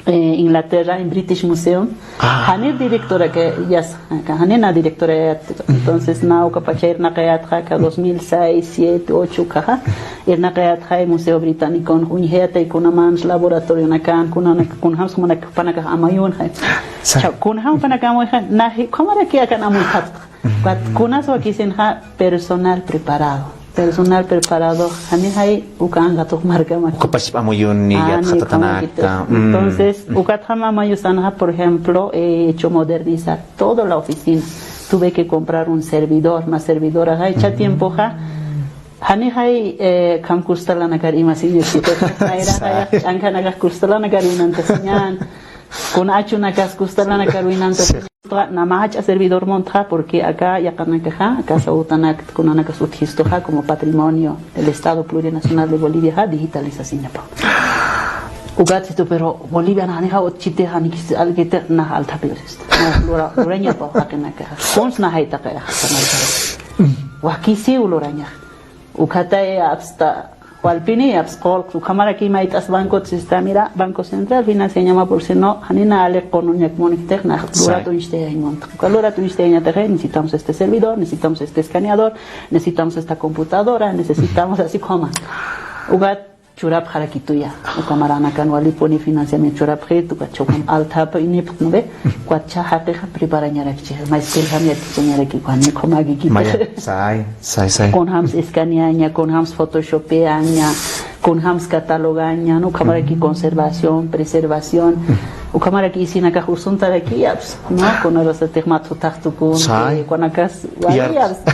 Inglaterra en British Museum. Hani directora que ya hani na directora entonces na ukapachair na kayat ka 2006 7 8 kaha na kayat ka Museo Británico en unheta y kuna mans laboratorio na kan kuna hams kuna pana ka amayun ha kuna ham pana ka mo na kamera que kan amun hat kuna so kisen ha personal preparado hani hay ukan gato marca ma kopaship amuyun ni ya khatatana entonces ukatama mayusana por ejemplo he hecho modernizar toda la oficina tuve que comprar un servidor más servidora hay cha tiempo ha hani hay kam kustalana karima sin sito era ankana ga kustalana karinan tasinyan con achuna kas kustalana karinan Namach a servidor monta porque acá ya acá sautanak con una histoja como patrimonio del Estado Plurinacional de Bolivia digitalización pa. Ugatito pero Bolivia na ha ochite ha nikis algete na alta periodista. Lora loranya pa hakenaka. Kons na haita kaya sanal. Wakisi uloranya. Ukata absta Walpini abscol su cámara aquí maitas banco está mira Banco Central financia llama por si no hanina ale con un moniter na lurato insteñont lurato insteña necesitamos este servidor necesitamos este escaneador necesitamos esta computadora necesitamos así como ugat churap harakituya o camarana kan wali poni financiamiento churap tu kachokam alta pa inip no ve kwacha haqiqa preparanya rakchi mais kel hamia tinya raki kwani komagi kit sai con hams escaneaña con hams photoshopeaña con hams catalogaña no cámara aquí conservación preservación o cámara aquí sin acá justo aquí no con los termato tacto con acá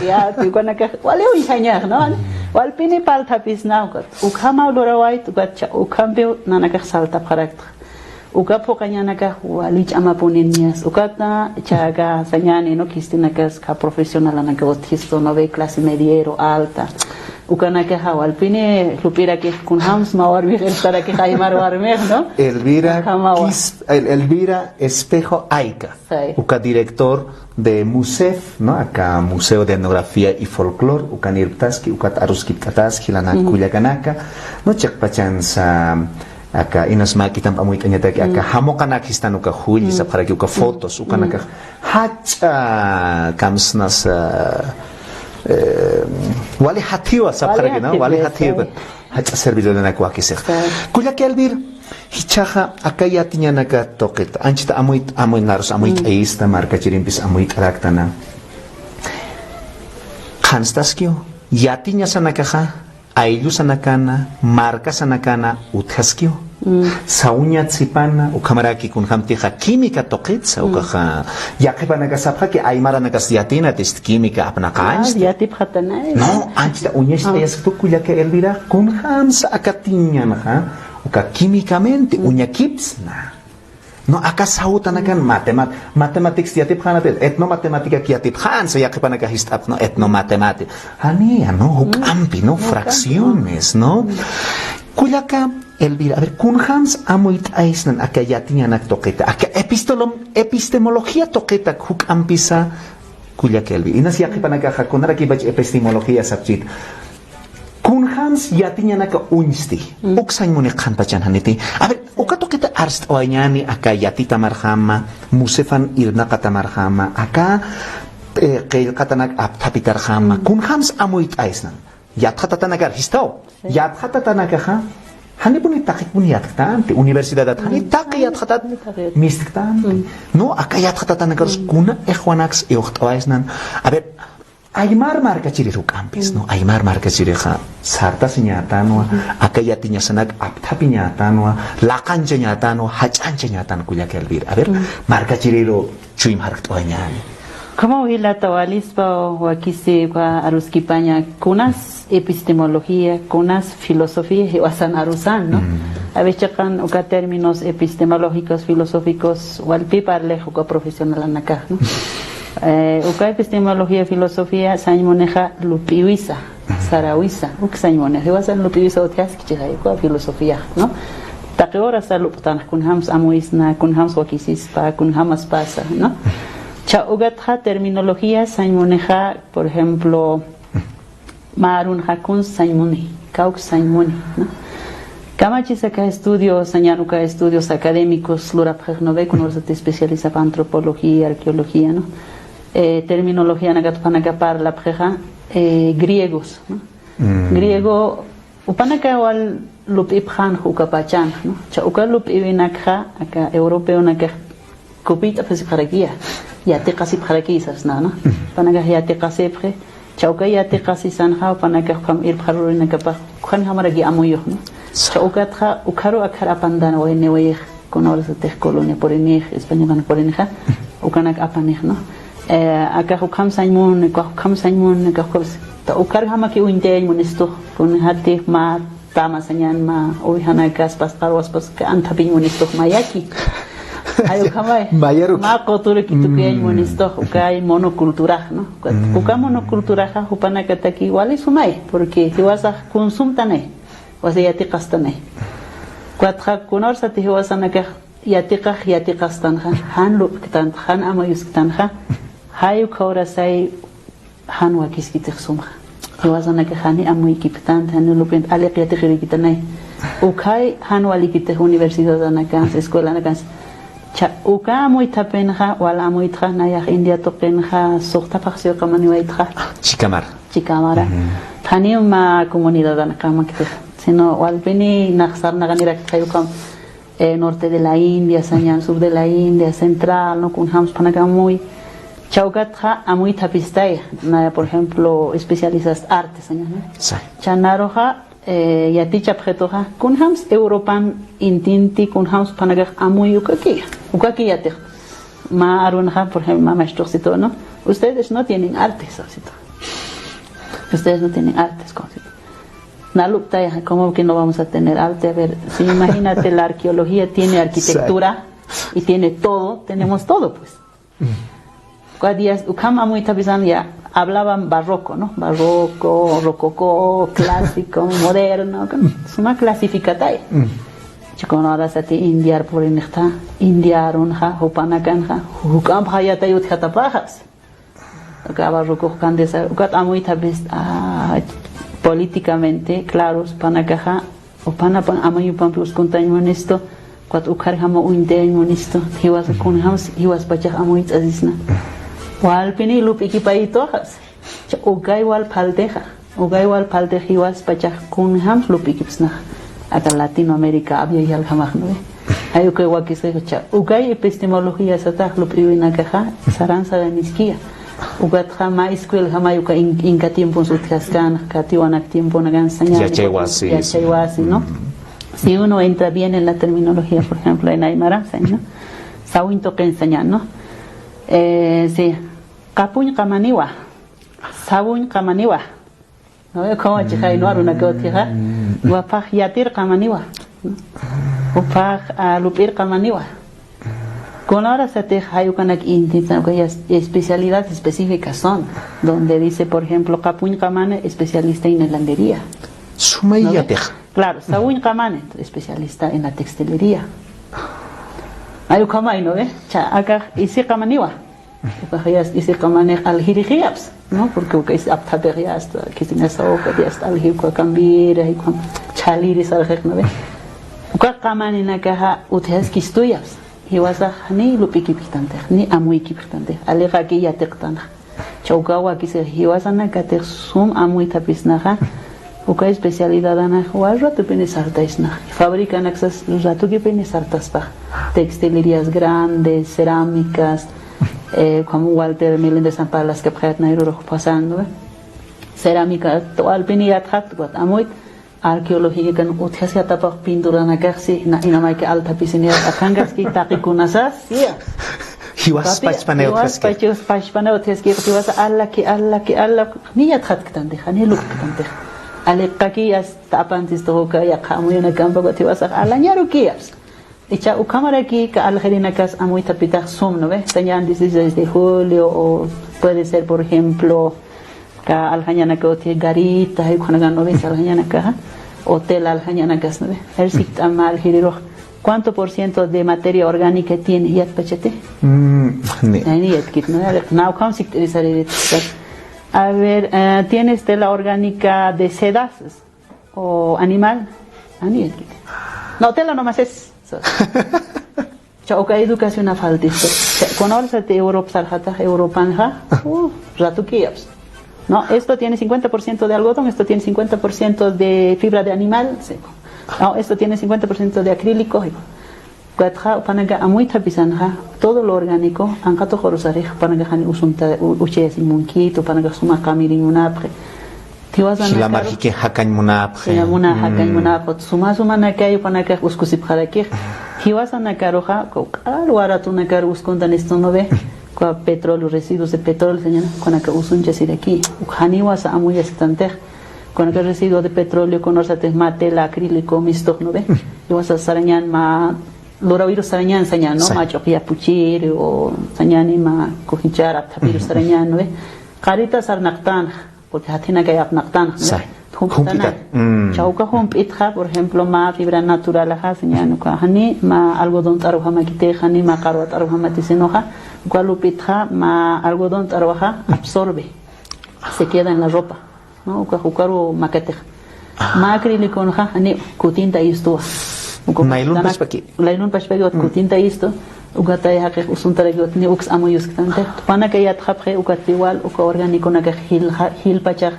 ya con acá wale o enseñar no wal pini palta pisna o kama lorawai tu gacha o cambio nanaka salta carácter uka pokanya ka walich ama ponenias ukata chaga sanyani no kistina ka profesional naka otisto no ve clase mediero alta ukana ka hawal pine lupira que kun hams mawar vi para que jaimar warmer no Elvira Espejo Aica uka director de MUSEF no acá Museo de Etnografía y Folclore uka nirtaski uka aruskit kataski lana kuyakanaka no chakpachansa acá inas makitan pamuy kanyata acá hamokanak histan uka huli sa para que uka fotos uka naka hacha kamsnas wali hatiwa sa para que no wali hatiwa hacha servidor de nakwa kisek kuya que Elvir Hichaja, acá ya tiñan acá toqueta. Anchita amuit naros, amuit eista, marca chirimpis, amuit araktana. Hanstaskio, ya tiña sanakaja, aillu sanakana, marca sanakana, uthaskio. Sauña tsipana, ukamaraki kun hamtija química toquetsa, ukaja. Ya que van a casapja que hay maranakas yatina, test química apnakains. Ya tip hatanay. No, anchita uñesta es tu cuya que Elvira, kun hamsa akatiñan, uka químicamente, uñakipsna. No, acá sautan acá matematics ya tip hanatel, etnomatemática que ya tip hansa, ya que van a cajistap, no, etnomatemática. Anía, no, ampi, no, fracciones, no. Kuyaka, Elvira, a ver, kunhams amuit aisnan, acá ya tiñan ak toqueta, acá epistemología toqueta, huk ampisa, kuyaka Elvira. Inas ya que van a caja, con aquí bach epistemología sabchit. Kunhams ya tiñan acá unsti, uksañ mune kanpachan haniti. A ver, uka toqueta arst oañani, acá ya tita marjama, musefan irna kata marjama, acá, keil katanak aptapitar jama, kunhams amuit aisnan. Ya tatanagar histao, ya tatanagaha, hani puni takik puni yatkante, universidad hani takiyat tatat mistkante. No, acá ya tatanagar kuna ejuanax eochtoaisnan. A ver, aymar marca chiriru campis, no, aymar marca chiriha, sarta señatanwa, acá ya tiña sanak aptapiñatanwa, la cancha ñatanwa, hachancha ñatan kuya que elvir. A ver, marca chiriru chuim harktoañani. Como la tawalispa o aquí se va a Ruskipaña, kunas epistemología, kunas filosofía, y wasan arusan, ¿no? A veces kan uka términos epistemológicos, filosóficos, walpi parle uka profesional anakah, ¿no? Uka epistemología, filosofía, sañmoneja lupiwisa, sarawisa, uk sañmoneja, wasan lupiwisa otras que uka filosofía, ¿no? Takeora saluptan kunhams amuisna, kunhams wakisispa, kunhamas pasa, ¿no? Ugatha terminología sañmoneja, por ejemplo, marun hakun sañmuni, kauk sañmuni, ¿no? Kamachis acá estudios, sañanuka estudios académicos, lurapjnove, con te especializa para antropología, arqueología, ¿no? Terminología nagatpanaka la preja, griegos, ¿no? Griego, upanaka wal lup iphan ukapachan, ¿no? Uka lup ibinakha, acá europeo nakah kupita pesiparagia. Ya te casi para aquí esas no, panaga ya te casi pre, chauka ya te casi sanja, panaga kam ir para una capa, cuan hamara gi amuyo, no, chauka tra ukaro akara pandana o enewe con horas de colonia por enej, española por eneja, ukanak apanej, no, acá ukam sañmun, ta ukar hama ki uinte munisto, con hati ma tama sañan ma, uy hanakas pastar waspas que antapin munisto mayaki. Ayo kamay, ma cultura que tu que monisto, ukay monocultura, ¿no? Uka monocultura ha upana kataki igual es umay, porque si vas a consumtane, vas a yati kastane. Cuatro kunor sa ti vas a nakah yati kastan han lup kitan han amayus kitan hayu kaura say han wakis kitich sumha. Si vas a nakah hani amoy kitan han lupent ale yati khiri kitanay. Ukay han wali kitich universidad anakans, escuela anakans. Uka muy tapenja, wala muy tra naya India topenja, sokta paxio kamani waitra. Chikamara. Tani ma comunidad anakama que sino walpeni naxar naganira que norte de la India, sañan sur de la India, central, no con hams panagamuy. Chaugatra amuy tapistay, naya por ejemplo especialistas arte sañan. Chanaroja yaticha pretoja kunhams Europan intinti kunhams panagach amuy ukaki yatich ma arunja por ejemplo ma maestroxito, ¿no? Ustedes no tienen artes, ustedes no tienen artes, Naluptaya, ¿cómo que no vamos a tener arte? A ver, si imagínate la arqueología tiene arquitectura y tiene todo, tenemos todo, pues. Cuadías ukama muy tapizan ya hablaban barroco, ¿no? Barroco, rococó, clásico, moderno, es una clasificatay. Chico no ahora se te indiar por en esta indiarunja, hupanakanja, hukam hayatayut hatapajas. Acá barroco candesa, ukat amuy tapiz políticamente claros panakaja o panapan amayupan plus contañon esto. Cuat ukar hama uinteñon esto, hiwas con hams hiwas pachaj amuy azisna. Wal pini lup ikipaito has. Ugay wal paldeja. Ugay wal paldejiwas pachak kun hams lup ikipsna. acá Latinoamérica había ya el jamás, ¿no? Hay que igual que se escucha. Ugay epistemología se está lo primero en caja, saranza de nisquia. Ugat jama escuela jama yuka inca tiempo su tiascan, catiwana tiempo na gansaña. Ya chayhuasi, ¿no? Si uno entra bien en la terminología, por ejemplo, en Aymara, ¿no? Sawinto que enseñar, ¿no? Sí. Kapuñ kamaniwa. Sabuñ kamaniwa. ¿No? Como chica y no hará una cotija. Wapaj yatir kamaniwa. Wapaj lupir kamaniwa. Con ahora se te hay una especialidades específicas son, donde dice, por ejemplo, Kapuñ kamane, especialista en helandería. Sumayatej. Claro, Sabuñ kamane, especialista en la textilería. Hay un kamay, ¿no ve? Acá isi kamaniwa. Isi kamane al hirigiaps, ¿no? Porque es aptaberias, que tiene esa hoja de hasta al hirko cambira y con chaliris al ¿no ve? Acá kamane na caja uteas kistuyas. Hiwasa ni lupiki pitante, ni amui kipitante. Alega que ya tectana. Chaukawa que se hiwasa na kate sum amui tapisnaja. Uka especialidad ana huarra tu pene sartaisna. Fabrican access ratu que pene sartaspa. Textilerías grandes, cerámicas, como Walter Meléndez San Palas que pjat nairo pasando. Cerámica to alpiniat hat wat amui arqueología kan uthasia tapak pintura na kasi na inamay ke alta pisine akangas ki taqikunasas ya Hiwas pachpaneo thaske hiwas pachpaneo thaske hiwas alla ki niyat khat kitande khani luk kitande ale qaki as tapantis to ka ya qamuyana kamba ko hiwas alla nyaru kiyas echa u cámara aquí ka al gerina kas amuy tapita sum no ve señan 16 de julio o puede ser por ejemplo ka alhañana ka hotel garita hay khanaga no ves alhañana ka hotel alhañana ka no el sit amal hiriro cuánto por ciento de materia orgánica tiene yat pachete ni yat kit no now come sit a ver tienes tela orgánica de sedas o animal ani yat kit no tela nomás es Chauka educación a falta conoce de Europa sarjata europanja rato kiyaps. No, esto tiene 50% de algodón, esto tiene 50% de fibra de animal seco. No, esto tiene 50% de acrílico. Gatja panaga amuita pisanja, todo lo orgánico, angato jorosarij panaga hani usunta uches imunkito panaga suma kamiri munapre. La marque hakan munapre. Ya muna hakan munapre. Suma nakai panaga uskusip haraki. Hiwasa nakaroja, alwaratu nakar uskundan esto no ve. Con petróleo, residuos de petróleo, señora, con acá usun de aquí. Haniwasa amuy estante. Con acá residuos de petróleo, con orsate matela, acrílico, misto, ¿no ve? Y vas a sarañan ma loraviru sarañan señan, ¿no? Ma choquilla puchir o señan ma cojichara, tapiru sarañan, ¿no ve? Carita sarnactan, porque hatina que apnactan, ¿no? Chauka humpitja, por ejemplo, ma fibra natural, señan, hani ma algodón taruja quite, hani ma carwa taruja tisenoja. Gualupitja ma algodón trabaja absorbe, se queda en la ropa, ¿no? Ukajukaru maquete, ma acrílico noja, ani kutinta isto, nailun pashpaki, kutinta isto, ugata ya que usuntare got ni ux amoyus kante, pana que ya trape ukatiwal uka orgánico na que hil pachak,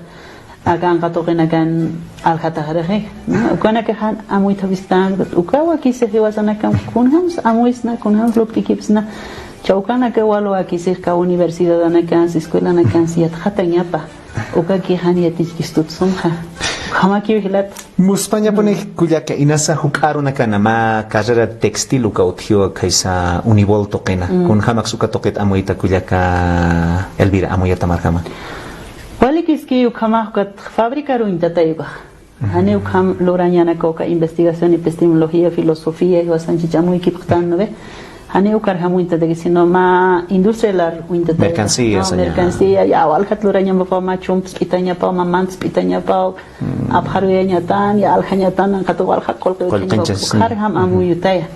agan katoken agan alhatahare, ukana que han amoy tavistan, ukawa kise hiwasana kam kunhams amoysna kunhams loptikipsna. Chaukana que walo aquí cerca universidad ana kan escuela ana kan siat hatanyapa oka ki haniatis kistut sumha kama ki vigilat Muspaña pone cuya que inasa hukaru na kana ma carrera textil uka utio kaisa univol toqena con hamak suka toqet amoita cuya ka Elvira amoyata markama wali kiski ukama kat fabricar un tatayba ane ukam lorañana koka investigación epistemología filosofía y wasanchi chamuy kiptan no ve Hani ukar hamuinta de que si no ma industria la uinta de mercancía ya al katluraña pa ma chumps pitanya pa ma mants pitanya pa abharuya tan ya al tan katwal hakol ukar ham amuyutaya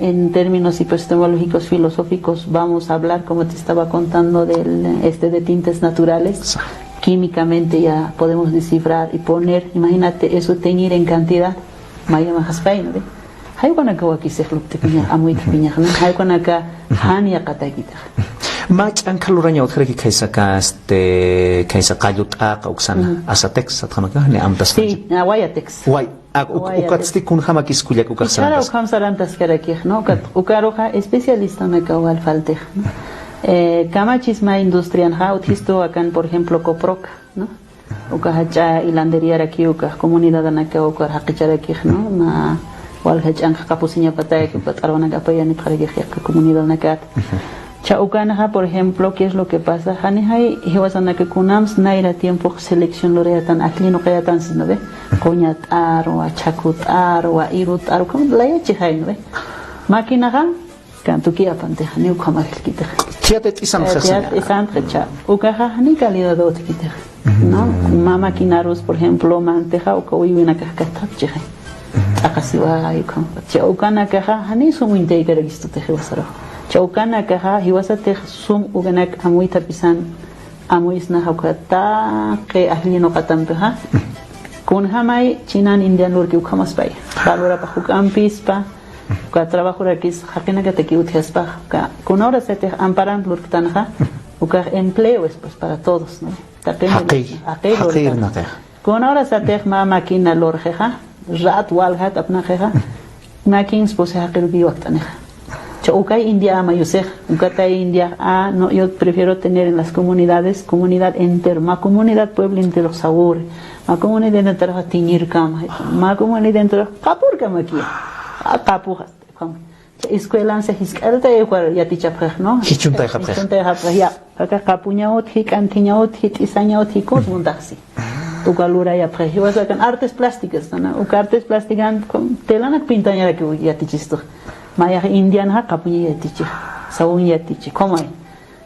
en términos epistemológicos filosóficos vamos a hablar como te estaba contando de tintes naturales químicamente ya podemos descifrar y poner imagínate eso teñir en cantidad maya mahaspai no hay con acá aquí se club te piña amuy te piña hay con acá hani akata kita Mach ang kaluranya otra que kaisa kayuta uksana asatex athamaka ne amtas. Sí, Aguayatex. Why? Ukatsti kun hamakis kulyak Cara ukaksantas. ukam sarantas karakih, ¿no? Ukaroja especialista me kawal faltej, ¿no? Kamachisma industrian ha uthisto akan por ejemplo Coproc, ¿no? Ukahacha hilandería aquí uka comunidad anaka uka haqicharakih, ¿no? Ma wal hachan kapusinya patay que patarona kapayani parakih comunidad nakat. Cha ukanaha por ejemplo, ¿qué es lo que pasa? Hani hay hiwasana que kunams naira tiempo selección loreatan aklino kayatan sino ve coñatar o achacutar o irutar como la yachi hay no ve máquina ha canto que apante hani ukama kilkita Tiatet isam khasana. tiat isan khacha ukaha hani calidad dot kita no mama kinaros por ejemplo manteja o kawina kahkatat chhe akasiwa ikam cha ukana kaha hani sumu integra gisto te hewasara Chaukana kaha hiwasate sum uganak amuita pisan amuisna haukata ke ahlino katampeha kun hamai chinan indian lurki ukamas pai balura pa hukam pispa ka trabajo rakis hakina que te kiutiaspa ka kun ahora se te amparan lurktanja uka empleo es pues para todos no Haqir kun ahora se te ma máquina lorjeja rat walhat apna jeja makins pues haqir bi waqtaneja Chaukai India mayusej, Ucatay India no, yo prefiero tener en las comunidades, comunidad entera, ma comunidad pueblo entero sabor, ma comunidad entera tiñir kama, ma comunidad entera kapur kama aquí, kapujas, escuela se hiskalta igual ya tichaprej, ¿no? Hichunta japrej. Hichunta japrej, ya, acá kapuñaot, hikantiñaot, hitisanyot, hikos mundaxi. Ukalura ya prej, yo vas a can artes plásticas, ¿no? Artes plásticas, telanak pintaña que ya tichisto. Maya Indian ha kapunya yatichi, saun yatichi, komai.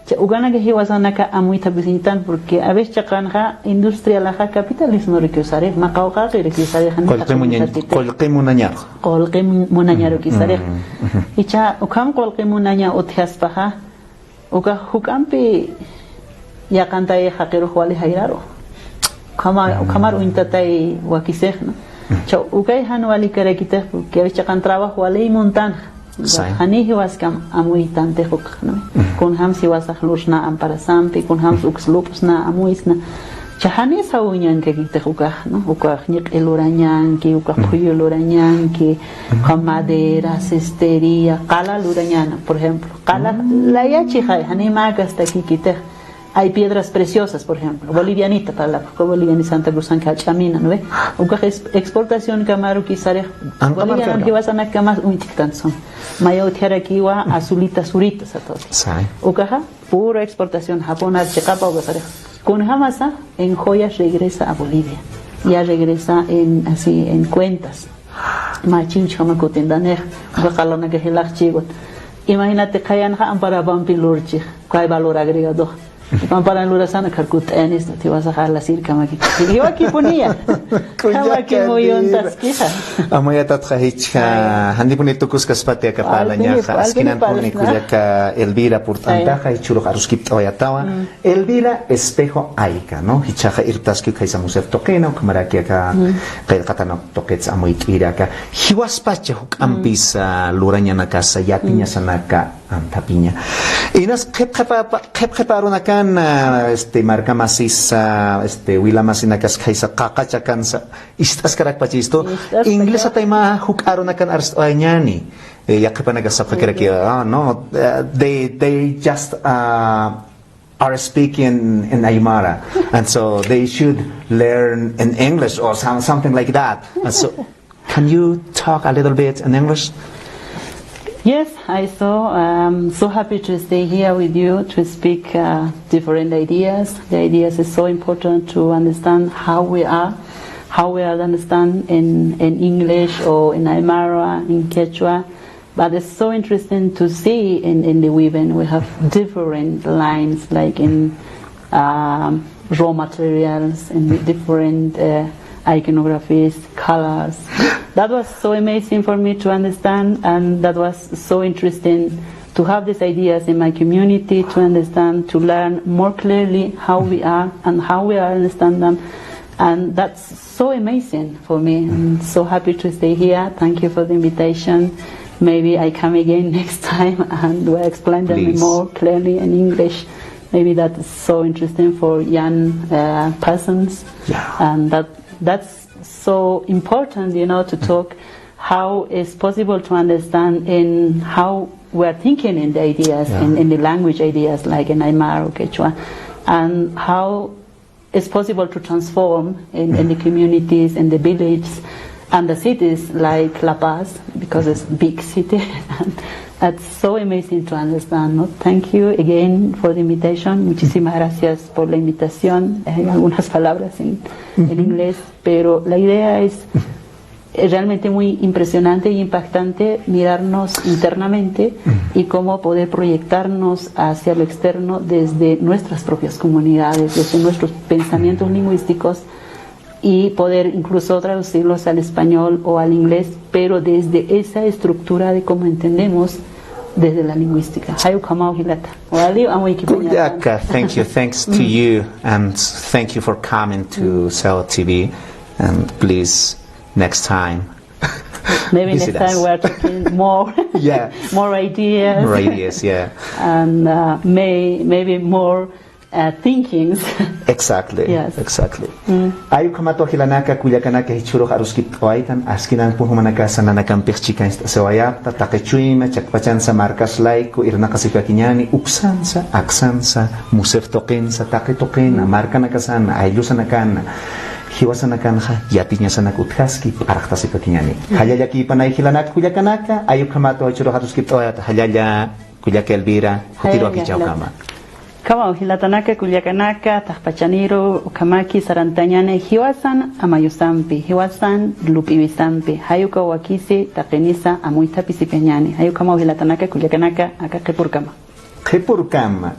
Cha ugana que hiwasana ka amuita visitan porque a veces chakan ha industria la ha capitalismo requiusare, makauka que requiusare han. Kolqimunanyar. Kolqimunanyar requiusare. Icha ukam kolqimunanya uthiaspaha, uka hukampi ya kanta ye hakiru wali hairaro. Kamar uintatai wakiseh, no. Cha ukay han wali karakita porque a veces chakan trabajo wali montan. Hani hiwas kam amui tante hok no kun ham si was akhlushna am para sampi kun ham ukslupsna amuisna chahani saunyan ke kite hukah no hukah nik eluranyan ki hukah puyo luranyan ki madera cestería qala luranyan por ejemplo qala la yachi hay hani ma hasta aquí kite hay piedras preciosas, por ejemplo, bolivianita para la boliviana Santa Cruz en Cachamina, ¿no ve? Uka exportación Camaro Kisare, boliviana que vas a nacar más un tictanson. Mayo tierra kiwa azulita suritas a todos. Uka pura exportación Japón al Checapa o Gasare. Con Hamasa en joyas regresa a Bolivia, ya regresa en así en cuentas. Machin chama cotendaner, bacalona que helach chigot. Imagínate kayan ha ampara bampi lurchi, hay valor agregado. Para lura sana karkut enis te vas a dejar la circa maki. Yo aquí ponía. Kama aquí muy ontas kija. Amaya tatkhaicha handi puni tukus kaspate kapalanya askinan puni kuyaka Elvira portantaja y chulo haruskip tawayatawa. Elvira espejo aika, no? Hichaja irtaski kaisa musef tokena kamaraki aka katano tokets amoit iraka. Hiwaspacha huk ampisa luranya nakasa yapinya sanaka antapinya. Inas kep kan marca maciza wila masina kas kaisa qaqacha kansa istas karak pachisto inglés atayma hukaro na kan arstanyani yakapa nagasapka kiraki no they just are speaking in Aymara and so they should learn in English or something like that and so can you talk a little bit in English? Yes, I so happy to stay here with you to speak different ideas. The ideas is so important to understand how we are understand in English or in Aymara, in Quechua. But it's so interesting to see in the Weaving we have different lines like in raw materials and different iconographies, colors. That was so amazing for me to understand, and that was so interesting to have these ideas in my community, to understand, to learn more clearly how we are and how we understand them. And that's so amazing for me. I'm so happy to stay here. Thank you for the invitation. maybe I come again next time and will explain them Please. more clearly in English. Maybe that is so interesting for young persons, Yeah. and that's so important, to talk how it's possible to understand in how we're thinking in the ideas, Yeah. in the language ideas like in Aymara or Quechua, and how it's possible to transform in the communities, in the villages, and the cities like La Paz, because it's a big city. And that's so amazing to understand. ¿No? Thank you again for the invitation. Muchísimas gracias por la invitación. Hay algunas palabras en inglés, pero la idea es realmente muy impresionante y impactante mirarnos internamente y cómo poder proyectarnos hacia lo externo desde nuestras propias comunidades, desde nuestros pensamientos lingüísticos, y poder incluso traducirlos al español o al inglés, pero desde esa estructura de cómo entendemos desde la lingüística. Hayu kamau hilata. Wali amu ikipanya. Kuyaka, thank you. Thanks to you, and thank you for coming to Cell TV. And please, next time. Maybe next visit time us. we're talking more, Yeah. more ideas, Radius, yeah. and maybe more thinkings. Exactly. Yes. Exactly. Ayu kamato hilanaka kuyakanaka hichuro haruskip oaitan askinan puhumanaka sananakan perchikan sewayapta takechuima chakpachansa markas laiko irnaka sikakinyani upsansa aksansa musef tokensa taketokena markanaka sana aylusanakan hiwasanakan yatinya sanak uthaski arakta sikakinyani hayaya ki panay hilanak kuyakanaka ayu kamato hichuro haruskip oayat hayaya kuyaka Elvira hutiro Hayaya, kichawkama. Kama hilatanaka, kuliakanaka, tajpachaniro, ukamaki, sarantañane, hiwasan, amayusampi, hiwasan, lupibisampi, hayuka wakisi, tapenisa, amuita pisipeñani, hayukama hilatanaka, kuliakanaka, akakepurkama. Kepurkama.